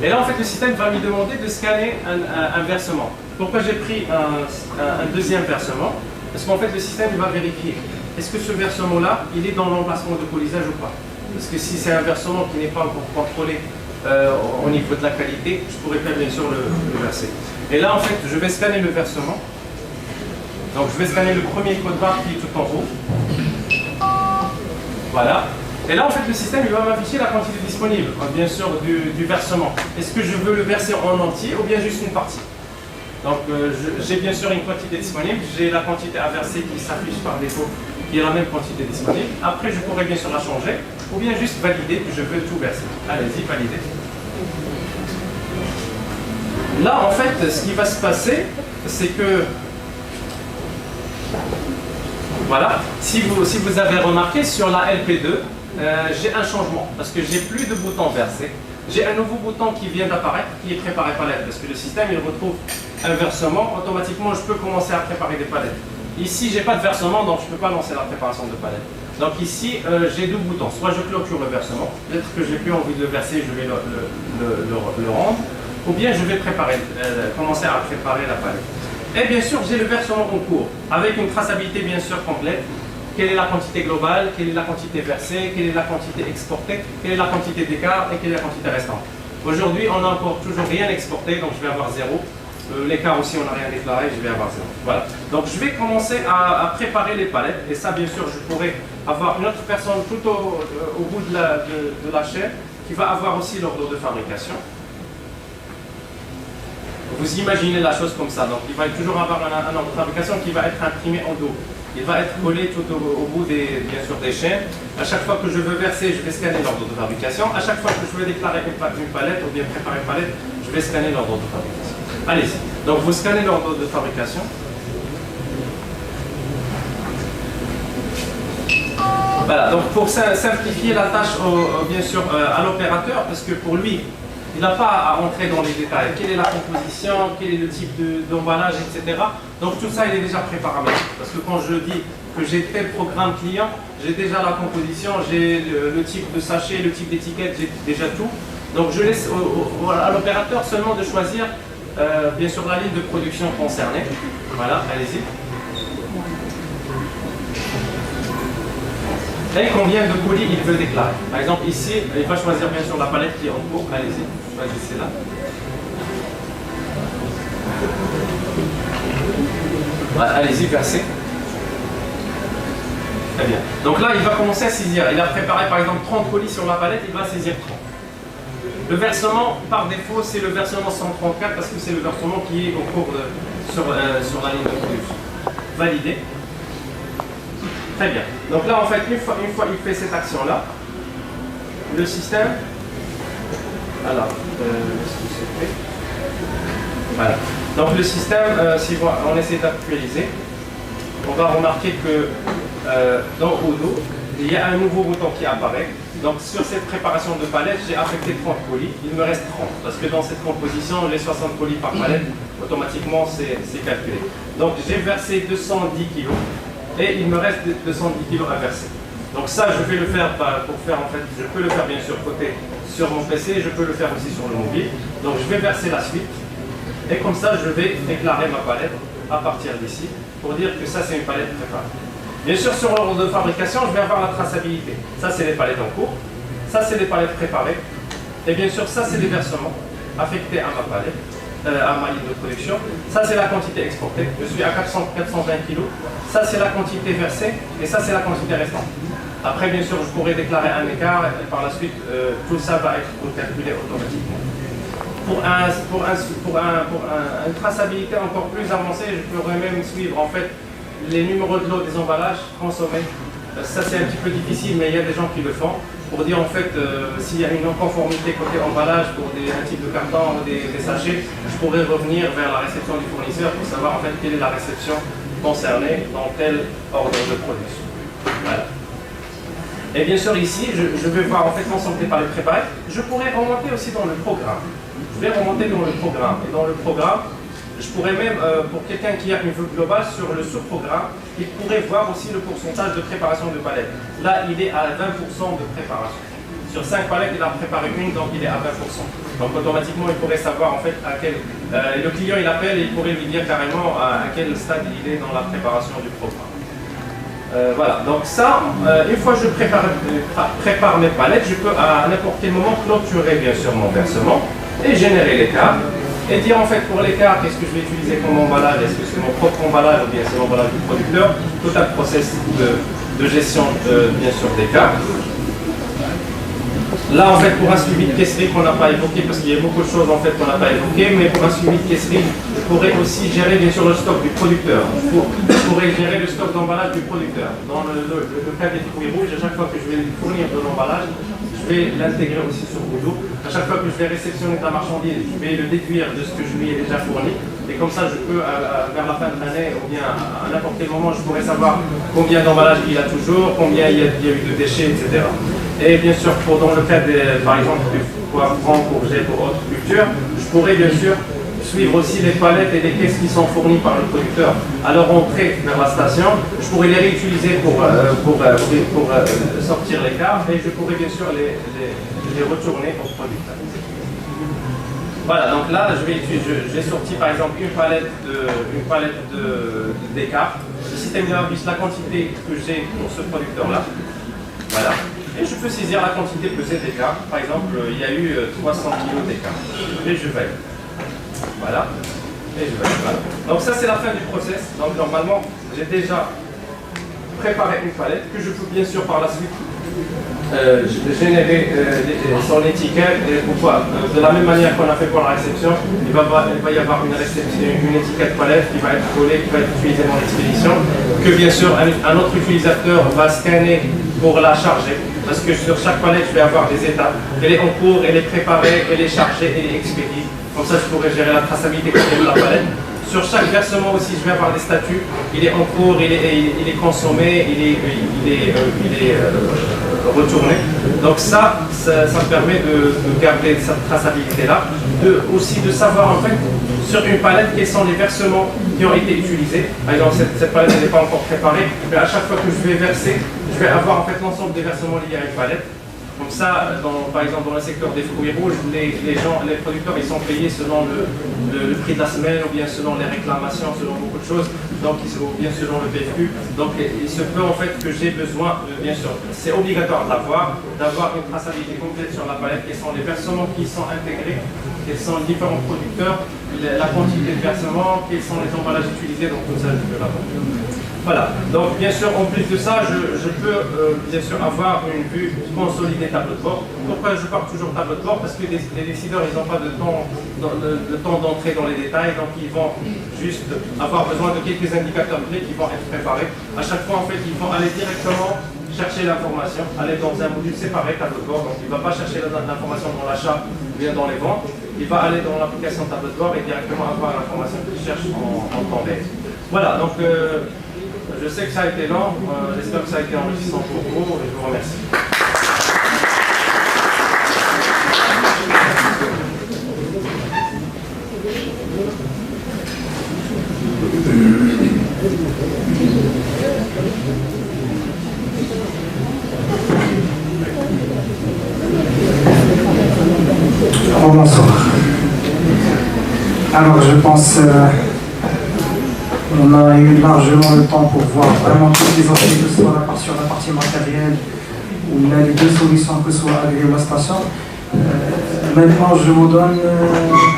Et là, en fait, le système va lui demander de scanner un versement. Pourquoi j'ai pris un deuxième versement? Parce qu'en fait, le système va vérifier est-ce que ce versement-là, il est dans l'emplacement de colisage ou pas. Parce que si c'est un versement qui n'est pas encore contrôlé au niveau de la qualité, je pourrais pas bien sûr le verser. Et là, en fait, je vais scanner le versement. Donc, je vais scanner le premier code barre qui est tout en haut. Voilà. Et là, en fait, le système il va m'afficher la quantité disponible, bien sûr, du versement. Est-ce que je veux le verser en entier ou bien juste une partie? Donc, j'ai bien sûr une quantité disponible, j'ai la quantité à verser qui s'affiche par défaut, qui est la même quantité disponible. Après, je pourrais bien sûr la changer, ou bien juste valider que je veux tout verser. Allez-y, validez. Là, en fait, ce qui va se passer, c'est que, voilà, si vous avez remarqué, sur la LP2, j'ai un changement, parce que j'ai plus de bouton versé. J'ai un nouveau bouton qui vient d'apparaître, qui est préparer palette, parce que le système il retrouve un versement, automatiquement je peux commencer à préparer des palettes. Ici j'ai pas de versement, donc je ne peux pas lancer la préparation de palettes. Donc ici j'ai 2 boutons, soit je clôture le versement, peut-être que j'ai plus envie de le verser, je vais le rendre, ou bien je vais commencer à préparer la palette. Et bien sûr j'ai le versement en cours, avec une traçabilité bien sûr complète. Quelle est la quantité globale, quelle est la quantité versée, quelle est la quantité exportée, quelle est la quantité d'écart et quelle est la quantité restante. Aujourd'hui, on n'a encore toujours rien exporté, donc je vais avoir 0. L'écart aussi, on n'a rien déclaré, je vais avoir 0. Voilà. Donc je vais commencer à préparer les palettes. Et ça, bien sûr, je pourrais avoir une autre personne tout au bout de la chaîne qui va avoir aussi l'ordre de fabrication. Vous imaginez la chose comme ça. Donc il va toujours avoir un ordre de fabrication qui va être imprimé en dos. Il va être collé tout au bout bien sûr, des chaînes. À chaque fois que je veux verser, je vais scanner l'ordre de fabrication. À chaque fois que je veux déclarer une palette ou bien préparer une palette, je vais scanner l'ordre de fabrication. Allez-y. Donc vous scannez l'ordre de fabrication. Voilà, donc pour simplifier la tâche bien sûr à l'opérateur, parce que pour lui, il n'a pas à entrer dans les détails. Quelle est la composition, quel est le type d'emballage, etc. Donc tout ça, il est déjà préparé. Parce que quand je dis que j'ai tel programme client, j'ai déjà la composition, j'ai le type de sachet, le type d'étiquette, j'ai déjà tout. Donc je laisse à l'opérateur seulement de choisir, bien sûr, la ligne de production concernée. Voilà, allez-y. Et combien de colis il veut déclarer. Par exemple, ici, il va choisir bien sûr la palette qui est en cours. Allez-y, choisissez là. Voilà, allez-y, versez. Très bien. Donc là, il va commencer à saisir. Il a préparé par exemple 30 colis sur la palette, il va saisir 30. Le versement, par défaut, c'est le versement 134 parce que c'est le versement qui est au cours sur la ligne de production. Validé. Très bien. Donc là, en fait, une fois il fait cette action-là, le système. Alors, voilà. Donc le système, si on essaie d'actualiser, on va remarquer que dans Odoo, il y a un nouveau bouton qui apparaît. Donc sur cette préparation de palette, j'ai affecté 30 colis. Il me reste 30 parce que dans cette composition, les 60 colis par palette, automatiquement, c'est calculé. Donc j'ai versé 210 kg et il me reste 210 kg à verser. Donc ça, je vais le faire pour faire, en fait, je peux le faire bien sûr côté sur mon PC, je peux le faire aussi sur le mobile. Donc je vais verser la suite et comme ça, je vais déclarer ma palette à partir d'ici pour dire que ça, c'est une palette préparée. Bien sûr, sur l'ordre de fabrication, je vais avoir la traçabilité. Ça, c'est les palettes en cours. Ça, c'est les palettes préparées. Et bien sûr, ça, c'est les versements affectés à ma palette, à ma ligne de production. Ça, c'est la quantité exportée. Je suis à 420 kg. Ça, c'est la quantité versée. Et ça, c'est la quantité restante. Après, bien sûr, je pourrais déclarer un écart. Et par la suite, tout ça va être calculé automatiquement. Pour une traçabilité encore plus avancée, je pourrais même suivre, en fait, les numéros de lot des emballages consommés. Ça, c'est un petit peu difficile, mais il y a des gens qui le font pour dire en fait s'il y a une non-conformité côté emballage pour un type de carton ou des sachets, je pourrais revenir vers la réception du fournisseur pour savoir en fait quelle est la réception concernée dans tel ordre de production. Voilà. Et bien sûr ici, je vais voir en fait l'ensemble des palettes préparées. Je pourrais remonter aussi dans le programme. Je vais remonter dans le programme. Et dans le programme, je pourrais même, pour quelqu'un qui a une vue globale sur le sous-programme, il pourrait voir aussi le pourcentage de préparation de palettes. Là, il est à 20% de préparation. Sur 5 palettes, il a préparé une, donc il est à 20%. Donc automatiquement, il pourrait savoir en fait à quel... le client, il appelle et il pourrait lui dire carrément à quel stade il est dans la préparation du programme. Voilà, donc ça, une fois que je prépare mes palettes, je peux à n'importe quel moment clôturer bien sûr mon versement et générer l'écart. Et dire en fait pour l'écart, qu'est-ce que je vais utiliser comme emballage, est-ce que c'est mon propre emballage ou bien c'est l'emballage du producteur, tout un process de gestion bien sûr d'écart. Là en fait pour un suivi de caisserie qu'on n'a pas évoqué, parce qu'il y a beaucoup de choses en fait qu'on n'a pas évoquées, mais pour un suivi de caisserie, je pourrais aussi gérer bien sûr le stock du producteur. Je pourrais gérer le stock d'emballage du producteur. Dans le cas des fruits rouges, à chaque fois que je vais fournir de l'emballage, je vais l'intégrer aussi sur Odoo. À chaque fois que je vais réceptionner ta marchandise, je vais le déduire de ce que je lui ai déjà fourni. Et comme ça, je peux, vers la fin de l'année, ou bien à n'importe quel moment, je pourrais savoir combien d'emballage il a toujours, combien il y a eu de déchets, etc. Et bien sûr, dans le cas, par exemple, du poivron, courgette ou autre culture, je pourrais bien sûr suivre aussi les palettes et les caisses qui sont fournies par le producteur à leur entrée vers la station. Je pourrais les réutiliser pour sortir l'écart et je pourrais bien sûr les retourner au producteur. Voilà, donc là, j'ai sorti par exemple une palette d'écart. Le système affiche la quantité que j'ai pour ce producteur-là. Voilà. Et je peux saisir la quantité pesée d'écart. Par exemple, il y a eu 300 kg d'écart. Et je valide. Voilà. Et je valide. Voilà. Donc ça, c'est la fin du process. Donc normalement, j'ai déjà préparé une palette que je peux bien sûr par la suite générer son étiquette. Et pourquoi de la même manière qu'on a fait pour la réception, il va y avoir une étiquette palette qui va être collée, qui va être utilisée dans l'expédition, que bien sûr un autre utilisateur va scanner pour la charger. Parce que sur chaque palette, je vais avoir des étapes. Elle est en cours, elle est préparée, elle est chargée, elle est expédiée. Comme ça, je pourrais gérer la traçabilité de la palette. Sur chaque versement aussi, je vais avoir des statuts. Il est en cours, il est consommé, il est retourné. Donc ça me permet de garder cette traçabilité-là. Aussi de savoir en fait sur une palette quels sont les versements qui ont été utilisés. Par exemple, cette palette n'est pas encore préparée, mais à chaque fois que je vais verser, je vais avoir en fait l'ensemble des versements liés à une palette. Comme ça, par exemple dans le secteur des fruits rouges, les producteurs ils sont payés selon le prix de la semaine ou bien selon les réclamations, selon beaucoup de choses, donc ou bien selon le PFU. Donc il se peut en fait que j'ai besoin, bien sûr, c'est obligatoire d'avoir une traçabilité complète sur la palette, quels sont les versements qui sont intégrés quels sont les différents producteurs, la quantité de versement, quels sont les emballages utilisés, donc tout ça je peux l'avoir. Voilà, donc bien sûr en plus de ça, je peux bien sûr avoir une vue consolidée tableau de bord. Pourquoi je parle toujours tableau de bord? Parce que les décideurs ils n'ont pas de temps d'entrer dans les détails, donc ils vont juste avoir besoin de quelques indicateurs clés qui vont être préparés. À chaque fois en fait ils vont aller directement chercher l'information, aller dans un module séparé tableau de bord, donc il ne va pas chercher l'information dans l'achat ou bien dans les ventes, il va aller dans l'application tableau de bord et directement avoir l'information qu'il cherche en temps réel. Voilà, donc je sais que ça a été long, j'espère que ça a été enrichissant pour vous et je vous remercie. Bonsoir. Alors je pense on a eu largement le temps pour voir vraiment toutes les options, que ce soit sur la partie matérielle ou les deux solutions, que ce soit agri ou la station. Maintenant je vous donne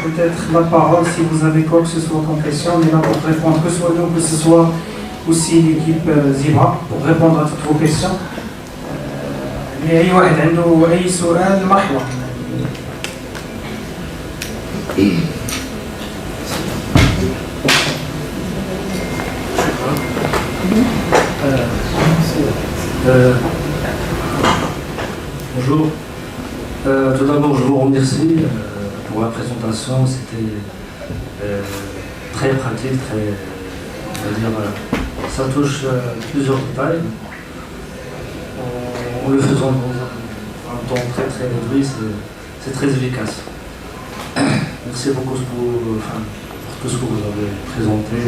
peut-être la parole si vous avez quoi que ce soit comme question. On est là pour répondre, que ce soit nous, que ce soit aussi l'équipe Ziva, pour répondre à toutes vos questions. أي واحد عنده أي سؤال مرحبا. Bonjour. Tout d'abord, je vous remercie pour la présentation. C'était très pratique, très, on va dire, ça touche plusieurs détails. En le faisant dans un temps très très réduit, c'est très efficace. Merci beaucoup pour tout ce que vous avez présenté.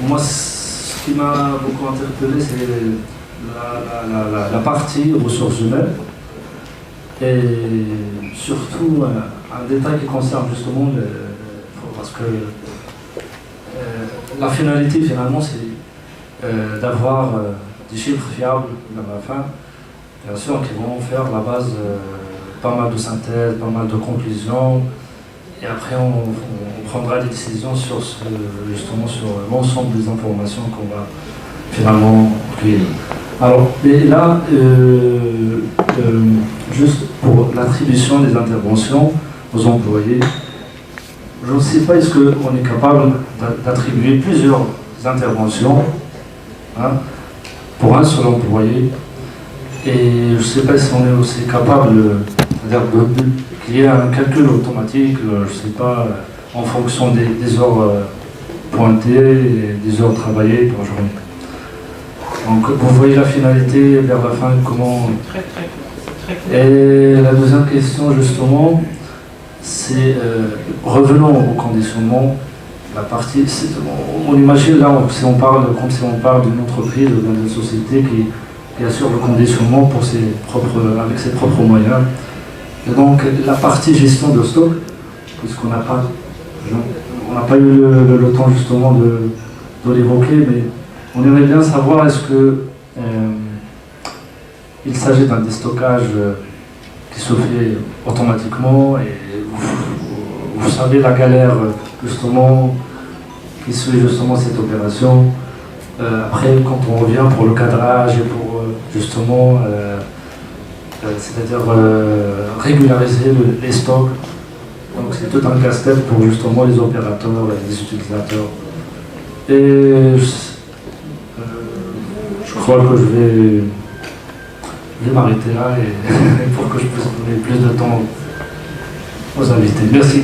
Moi, ce qui m'a beaucoup interpellé, c'est la partie ressources humaines et surtout un détail qui concerne justement parce que la finalité finalement c'est d'avoir des chiffres fiables à la fin, bien sûr qui vont faire la base pas mal de synthèse, pas mal de conclusions et après on prendra des décisions sur justement sur l'ensemble des informations qu'on va finalement recueillir. Alors, et là, juste pour l'attribution des interventions aux employés, je ne sais pas est-ce qu'on est capable d'attribuer plusieurs interventions pour un seul employé, et je ne sais pas si on est aussi capable qu'il y ait un calcul automatique, je ne sais pas, en fonction des heures pointées et des heures travaillées par journée. Donc vous voyez la finalité vers la fin, comment... Et la deuxième question justement, c'est revenons au conditionnement, la partie... On imagine là, si on parle d'une entreprise ou d'une société qui assure le conditionnement pour avec ses propres moyens. Et donc la partie gestion de stock, puisqu'on n'a pas eu le temps justement de l'évoquer, mais on aimerait bien savoir est-ce que il s'agit d'un déstockage qui se fait automatiquement et vous savez la galère justement qui suit justement cette opération. Après quand on revient pour le cadrage et pour justement c'est-à-dire régulariser les stocks, donc c'est tout un casse-tête pour justement les opérateurs et les utilisateurs. Et je crois que je vais m'arrêter là et pour que je puisse donner plus de temps aux invités. Merci.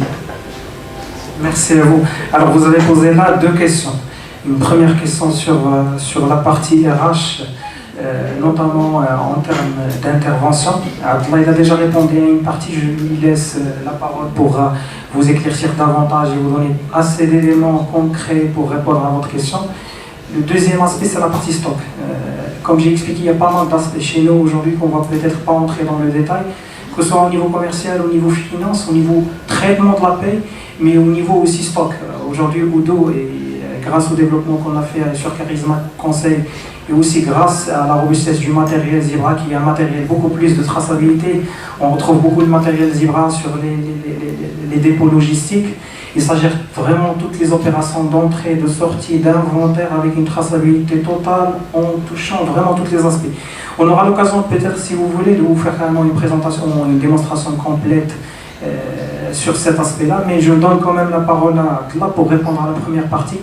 Merci à vous. Alors vous avez posé là deux questions. Une première question sur la partie RH, notamment en termes d'intervention. Il a déjà répondu à une partie, je lui laisse la parole pour vous éclaircir davantage et vous donner assez d'éléments concrets pour répondre à votre question. Le deuxième aspect, c'est la partie stock. Comme j'ai expliqué, il y a pas mal d'aspects chez nous aujourd'hui qu'on va peut-être pas entrer dans le détail, que ce soit au niveau commercial, au niveau finance, au niveau traitement de la paie, mais au niveau aussi stock. Aujourd'hui, Udo et grâce au développement qu'on a fait sur Charisma Conseil et aussi grâce à la robustesse du matériel Zebra, qui est un matériel beaucoup plus de traçabilité. On retrouve beaucoup de matériel Zebra sur les dépôts logistiques. Il s'agit vraiment de toutes les opérations d'entrée, de sortie, d'inventaire avec une traçabilité totale en touchant vraiment tous les aspects. On aura l'occasion peut-être, si vous voulez, de vous faire carrément une présentation, une démonstration complète sur cet aspect-là, mais je donne quand même la parole à Claude pour répondre à la première partie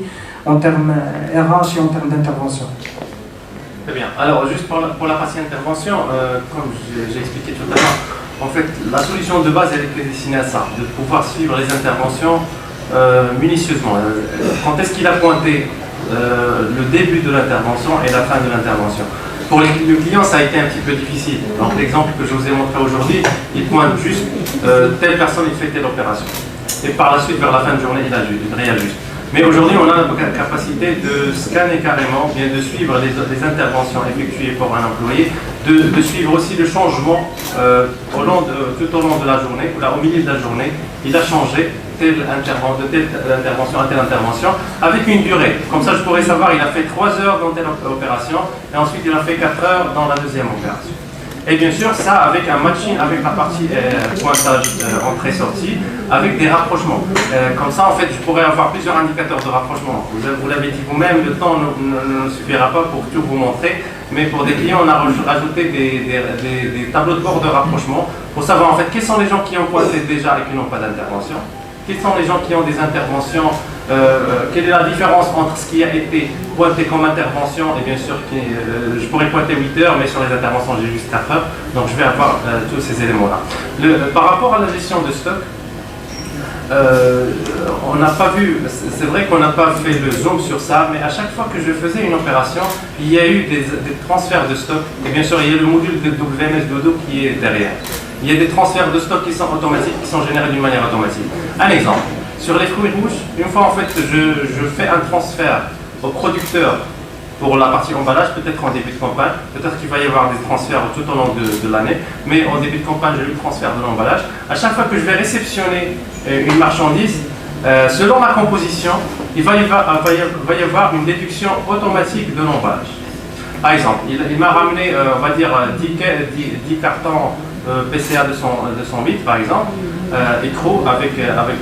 en termes RH et en termes d'intervention. Très bien. Alors, juste pour la partie intervention, comme j'ai expliqué tout à l'heure, en fait, la solution de base, elle était destinée à ça, de pouvoir suivre les interventions minutieusement. Quand est-ce qu'il a pointé le début de l'intervention et la fin de l'intervention? Pour le client, ça a été un petit peu difficile. Donc, l'exemple que je vous ai montré aujourd'hui, il pointe juste telle personne, il fait telle opération. Et par la suite, vers la fin de journée, il réajuste. Mais aujourd'hui, on a la capacité de scanner carrément, bien de suivre les interventions effectuées par un employé, de suivre aussi le changement tout au long de la journée, ou là, au milieu de la journée, il a changé de telle intervention à telle intervention, avec une durée. Comme ça, je pourrais savoir, il a fait 3 heures dans telle opération, et ensuite il a fait 4 heures dans la deuxième opération. Et bien sûr, ça avec un matching avec la partie pointage entrée-sortie, avec des rapprochements. Comme ça, en fait, je pourrais avoir plusieurs indicateurs de rapprochement. Vous l'avez dit vous-même, le temps ne suffira pas pour tout vous montrer, mais pour des clients, on a rajouté des tableaux de bord de rapprochement pour savoir en fait quels sont les gens qui ont pointé déjà et qui n'ont pas d'intervention, quels sont les gens qui ont des interventions, quelle est la différence entre ce qui a été pointé comme intervention et bien sûr, je pourrais pointer 8 heures, mais sur les interventions, j'ai juste 4 heures, donc je vais avoir tous ces éléments-là. Par rapport à la gestion de stock, on n'a pas vu, c'est vrai qu'on n'a pas fait le zoom sur ça, mais à chaque fois que je faisais une opération, il y a eu des transferts de stock, et bien sûr, il y a le module de WMS Dodo qui est derrière. Il y a des transferts de stock qui sont automatiques, qui sont générés d'une manière automatique. Un exemple, sur les fruits rouges, une fois en fait je fais un transfert au producteur pour la partie emballage, peut-être en début de campagne, peut-être qu'il va y avoir des transferts tout au long de l'année, mais en début de campagne, j'ai eu le transfert de l'emballage. À chaque fois que je vais réceptionner une marchandise, selon la composition, il va y avoir une déduction automatique de l'emballage. Par exemple, il m'a ramené, on va dire, 10 cartons PCA 208 par exemple, écrou avec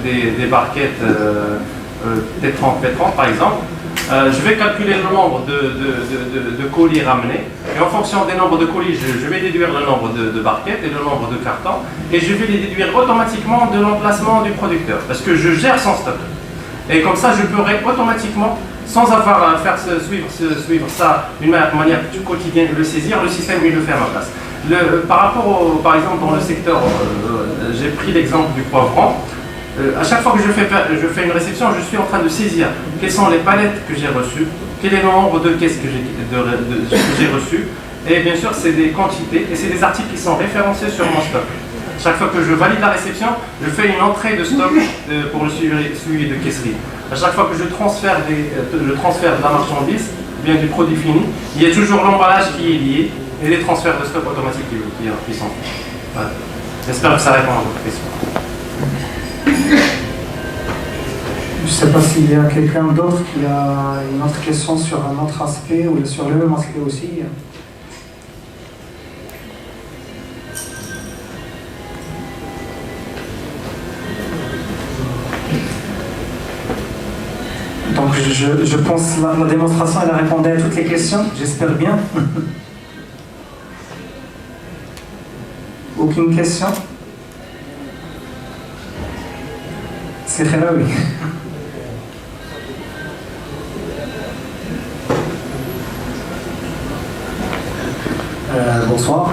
des barquettes T30, P30 par exemple. Je vais calculer le nombre de colis ramenés et en fonction des nombres de colis, je vais déduire le nombre de barquettes et le nombre de cartons et je vais les déduire automatiquement de l'emplacement du producteur parce que je gère son stock. Et comme ça, je pourrai automatiquement, sans avoir à faire suivre ça d'une manière quotidienne, le saisir, le système il le fait à ma place. Par rapport, par exemple, dans le secteur, j'ai pris l'exemple du poivron. À chaque fois que je fais une réception, je suis en train de saisir quelles sont les palettes que j'ai reçues, quel est le nombre de caisses que j'ai reçues, et bien sûr c'est des quantités et c'est des articles qui sont référencés sur mon stock. Chaque fois que je valide la réception, je fais une entrée de stock pour le suivi de caisserie. À chaque fois que je transfère de la marchandise, bien du produit fini, il y a toujours l'emballage qui est lié et les transferts de stock automatiques qui sont faits. Voilà. J'espère que ça répond à votre question. Je ne sais pas s'il y a quelqu'un d'autre qui a une autre question sur un autre aspect ou sur le même aspect aussi. Donc je pense que la démonstration elle a répondu à toutes les questions, j'espère bien. Aucune question? C'est très là, oui. Bonsoir.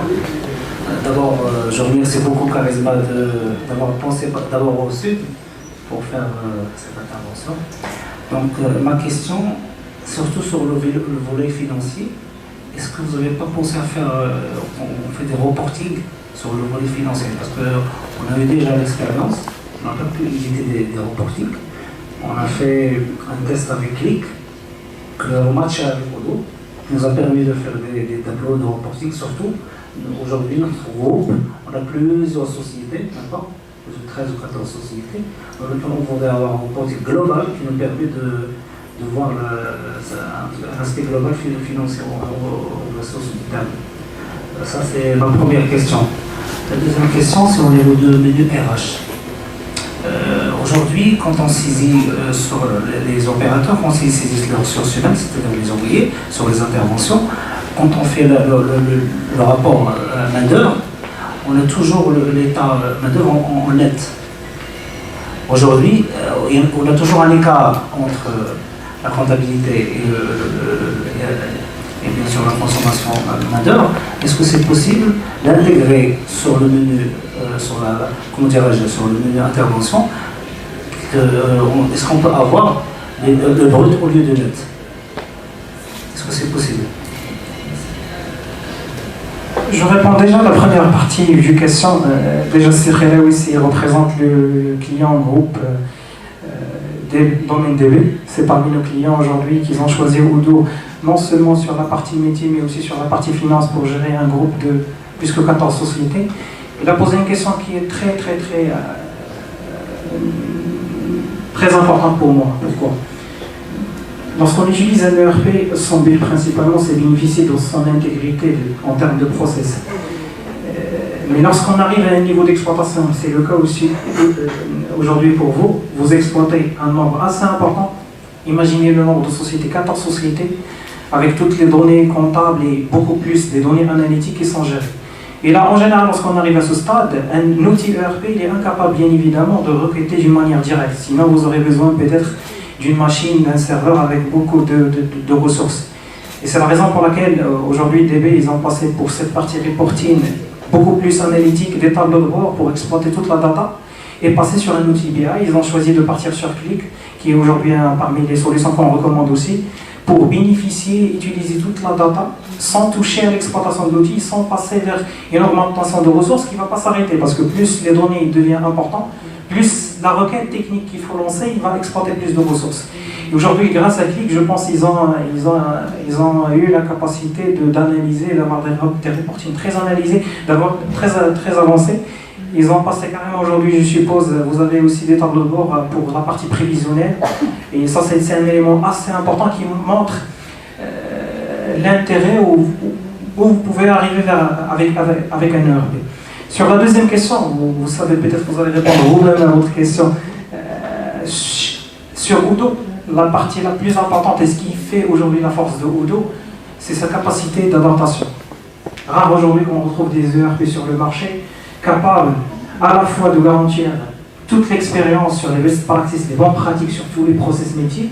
D'abord, je remercie beaucoup Charisma d'avoir pensé d'abord au Sud pour faire cette intervention. Donc, ma question, surtout sur le volet financier, est-ce que vous n'avez pas pensé à faire, on fait des reportings sur le volet financier? Parce qu'on avait déjà l'expérience, on n'a pas pu éviter des reportings. On a fait un test avec Click, le match avec Odo, qui nous a permis de faire des tableaux de reporting. Surtout, aujourd'hui, notre groupe, on a plusieurs sociétés, d'accord, plus de 13 ou 14 sociétés. Dans lequel on voudrait avoir un reporting global qui nous permet de voir un aspect global financier aux ressources du terme. Ça, c'est ma première question. La deuxième question, c'est au niveau de menu RH. Aujourd'hui, quand on saisit sur les opérateurs, quand ils saisissent leurs ressources humaines, c'est-à-dire les ouvriers, sur les interventions, quand on fait le rapport main-d'œuvre, on a toujours l'état main-d'œuvre en net. Aujourd'hui, on a toujours un écart entre la comptabilité et bien sûr la consommation main-d'œuvre. Est-ce que c'est possible d'intégrer sur le menu, sur le menu intervention, est-ce qu'on peut avoir le brut au lieu de net? Est-ce que c'est possible? Je réponds déjà à la première partie du question. Déjà, Sirkhela aussi représente le client groupe des domaines DB. C'est parmi nos clients aujourd'hui qu'ils ont choisi Udo, non seulement sur la partie métier, mais aussi sur la partie finance pour gérer un groupe de plus que 14 sociétés. Il a posé une question qui est très importante pour moi. Pourquoi? Lorsqu'on utilise un ERP, son but principalement, c'est bénéficier de son intégrité en termes de process. Mais lorsqu'on arrive à un niveau d'exploitation, c'est le cas aussi aujourd'hui pour vous, vous exploitez un nombre assez important. Imaginez le nombre de sociétés, 14 sociétés, avec toutes les données comptables et beaucoup plus des données analytiques qui sont gérées. Et là, en général, lorsqu'on arrive à ce stade, un outil ERP, il est incapable, bien évidemment, de requêter d'une manière directe. Sinon, vous aurez besoin peut-être d'une machine, d'un serveur avec beaucoup de ressources. Et c'est la raison pour laquelle aujourd'hui DB, ils ont passé pour cette partie reporting beaucoup plus analytique, des tableaux de bord pour exploiter toute la data et passer sur un outil BI. Ils ont choisi de partir sur Qlik, qui est aujourd'hui parmi les solutions qu'on recommande aussi, pour bénéficier, utiliser toute la data sans toucher à l'exploitation de l'outil, sans passer vers une augmentation de ressources qui ne va pas s'arrêter, parce que plus les données deviennent importantes, plus la requête technique qu'il faut lancer, il va exploiter plus de ressources. Et aujourd'hui, grâce à Qlik, je pense qu'ils ont eu la capacité d'analyser, d'avoir des reportings très analysés, d'avoir très avancés. Ils ont passé carrément aujourd'hui, je suppose, vous avez aussi des tableaux de bord pour la partie prévisionnelle. Et ça, c'est un élément assez important qui montre l'intérêt où vous pouvez arriver avec un ERP. Sur la deuxième question, vous savez peut-être que vous allez répondre vous-même à votre question. Sur Udo, la partie la plus importante et ce qui fait aujourd'hui la force de Udo, c'est sa capacité d'adaptation. Rare aujourd'hui qu'on retrouve des ERP sur le marché capables à la fois de garantir toute l'expérience sur les best practices, les bonnes pratiques sur tous les process métiers,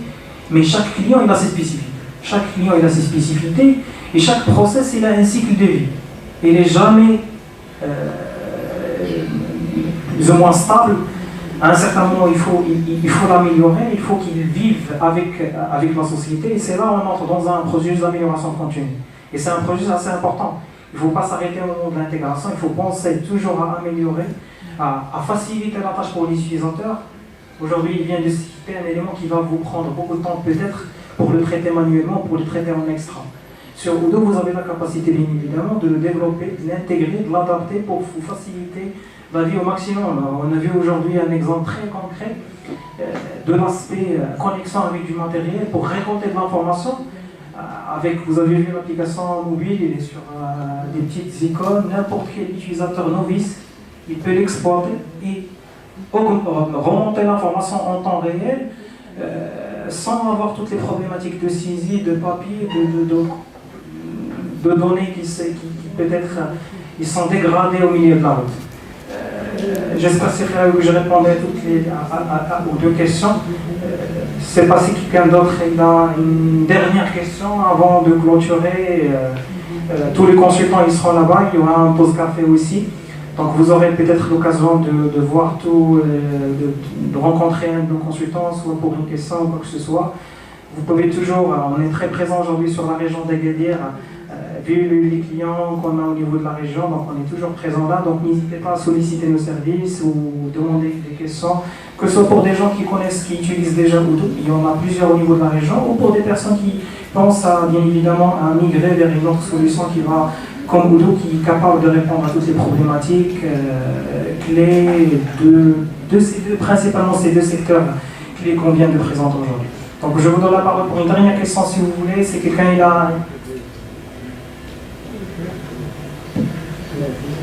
mais chaque client il a ses spécificités. Chaque client il a ses spécificités et chaque process il a un cycle de vie. Il n'est jamais plus ou moins stable. À un certain moment, il faut l'améliorer, il faut qu'il vive avec la société. Et c'est là où on entre dans un processus d'amélioration continue. Et c'est un processus assez important. Il ne faut pas s'arrêter au moment de l'intégration, il faut penser toujours à améliorer, à faciliter la tâche pour les utilisateurs. Aujourd'hui, il vient de citer un élément qui va vous prendre beaucoup de temps peut-être pour le traiter manuellement, pour le traiter en extra. Sur Udo, vous avez la capacité, bien évidemment, de le développer, de l'intégrer, de l'adapter pour vous faciliter la vie au maximum. On a vu aujourd'hui un exemple très concret de l'aspect connexion avec du matériel pour récolter de l'information. Vous avez vu l'application mobile, il est sur des petites icônes, n'importe quel utilisateur novice, il peut l'exploiter et remonter l'information en temps réel sans avoir toutes les problématiques de saisie, de papier, de données qui peut-être ils sont dégradées au milieu de la route. J'espère que je répondais aux deux questions. C'est pas si quelqu'un d'autre il a une dernière question avant de clôturer. Tous les consultants ils seront là-bas, il y aura un pause café aussi. Donc vous aurez peut-être l'occasion de voir tout, de rencontrer un de nos consultants, soit pour une question ou quoi que ce soit. Vous pouvez toujours, on est très présent aujourd'hui sur la région d'Agadir, vu les clients qu'on a au niveau de la région, donc on est toujours présent là, donc n'hésitez pas à solliciter nos services ou demander des questions, que ce soit pour des gens qui connaissent, qui utilisent déjà Udo, il y en a plusieurs au niveau de la région, ou pour des personnes qui pensent bien évidemment à migrer vers une autre solution qui va, comme Udo, qui est capable de répondre à toutes les problématiques clés principalement ces deux secteurs clés qu'on vient de présenter aujourd'hui. Donc je vous donne la parole pour une dernière question si vous voulez. C'est quelqu'un il a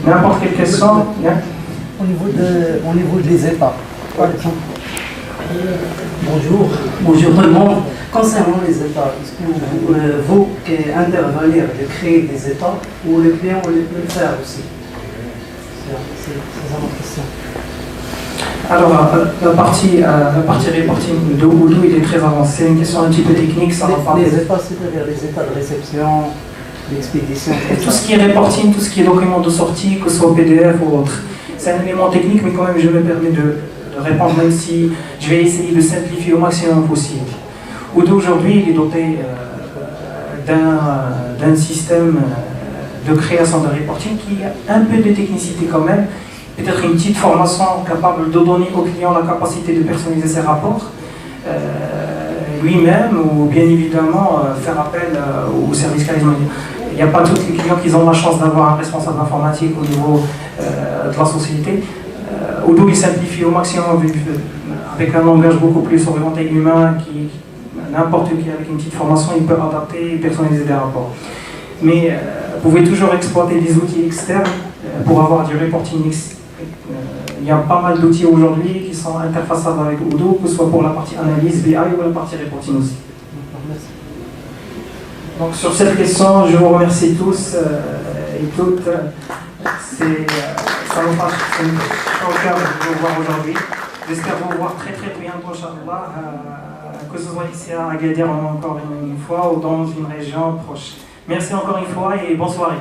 n'importe quelle question. Au niveau des États, par exemple. Bonjour tout le monde. Concernant les États, est-ce que vous intervenir de créer des États ou le client peut le faire aussi? C'est ça ma question. Alors, la partie reporting de Odoo, il est très avancé. C'est une question un petit peu technique. Ça va pas. Les États, c'est-à-dire les États de réception, d'expédition. Tout ce qui est reporting, tout ce qui est document de sortie, que ce soit PDF ou autre. C'est un élément technique, mais quand même, je me permets de répondre, même si je vais essayer de simplifier au maximum possible. Odoo, aujourd'hui, il est doté d'un système de création de reporting qui a un peu de technicité quand même. Peut-être une petite formation capable de donner au client la capacité de personnaliser ses rapports lui-même, ou bien évidemment faire appel au service charismatique. Il n'y a pas tous les clients qui ont la chance d'avoir un responsable informatique au niveau de la société. Odoo il simplifie au maximum avec un langage beaucoup plus orienté humain qui n'importe qui avec une petite formation il peut adapter et personnaliser des rapports. Mais vous pouvez toujours exploiter des outils externes pour avoir du reporting. Il y a pas mal d'outils aujourd'hui qui sont interfaçables avec Odoo, que ce soit pour la partie analyse, BI ou la partie reporting aussi. Donc sur cette question, je vous remercie tous et toutes. Ça me passe au cœur de vous voir aujourd'hui. J'espère vous voir très bientôt, Inch'Allah, que ce soit ici à Agadir encore une fois ou dans une région proche. Merci encore une fois et bonne soirée.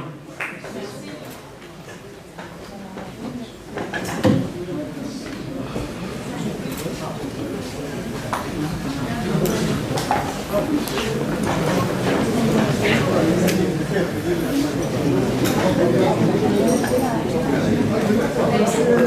Merci.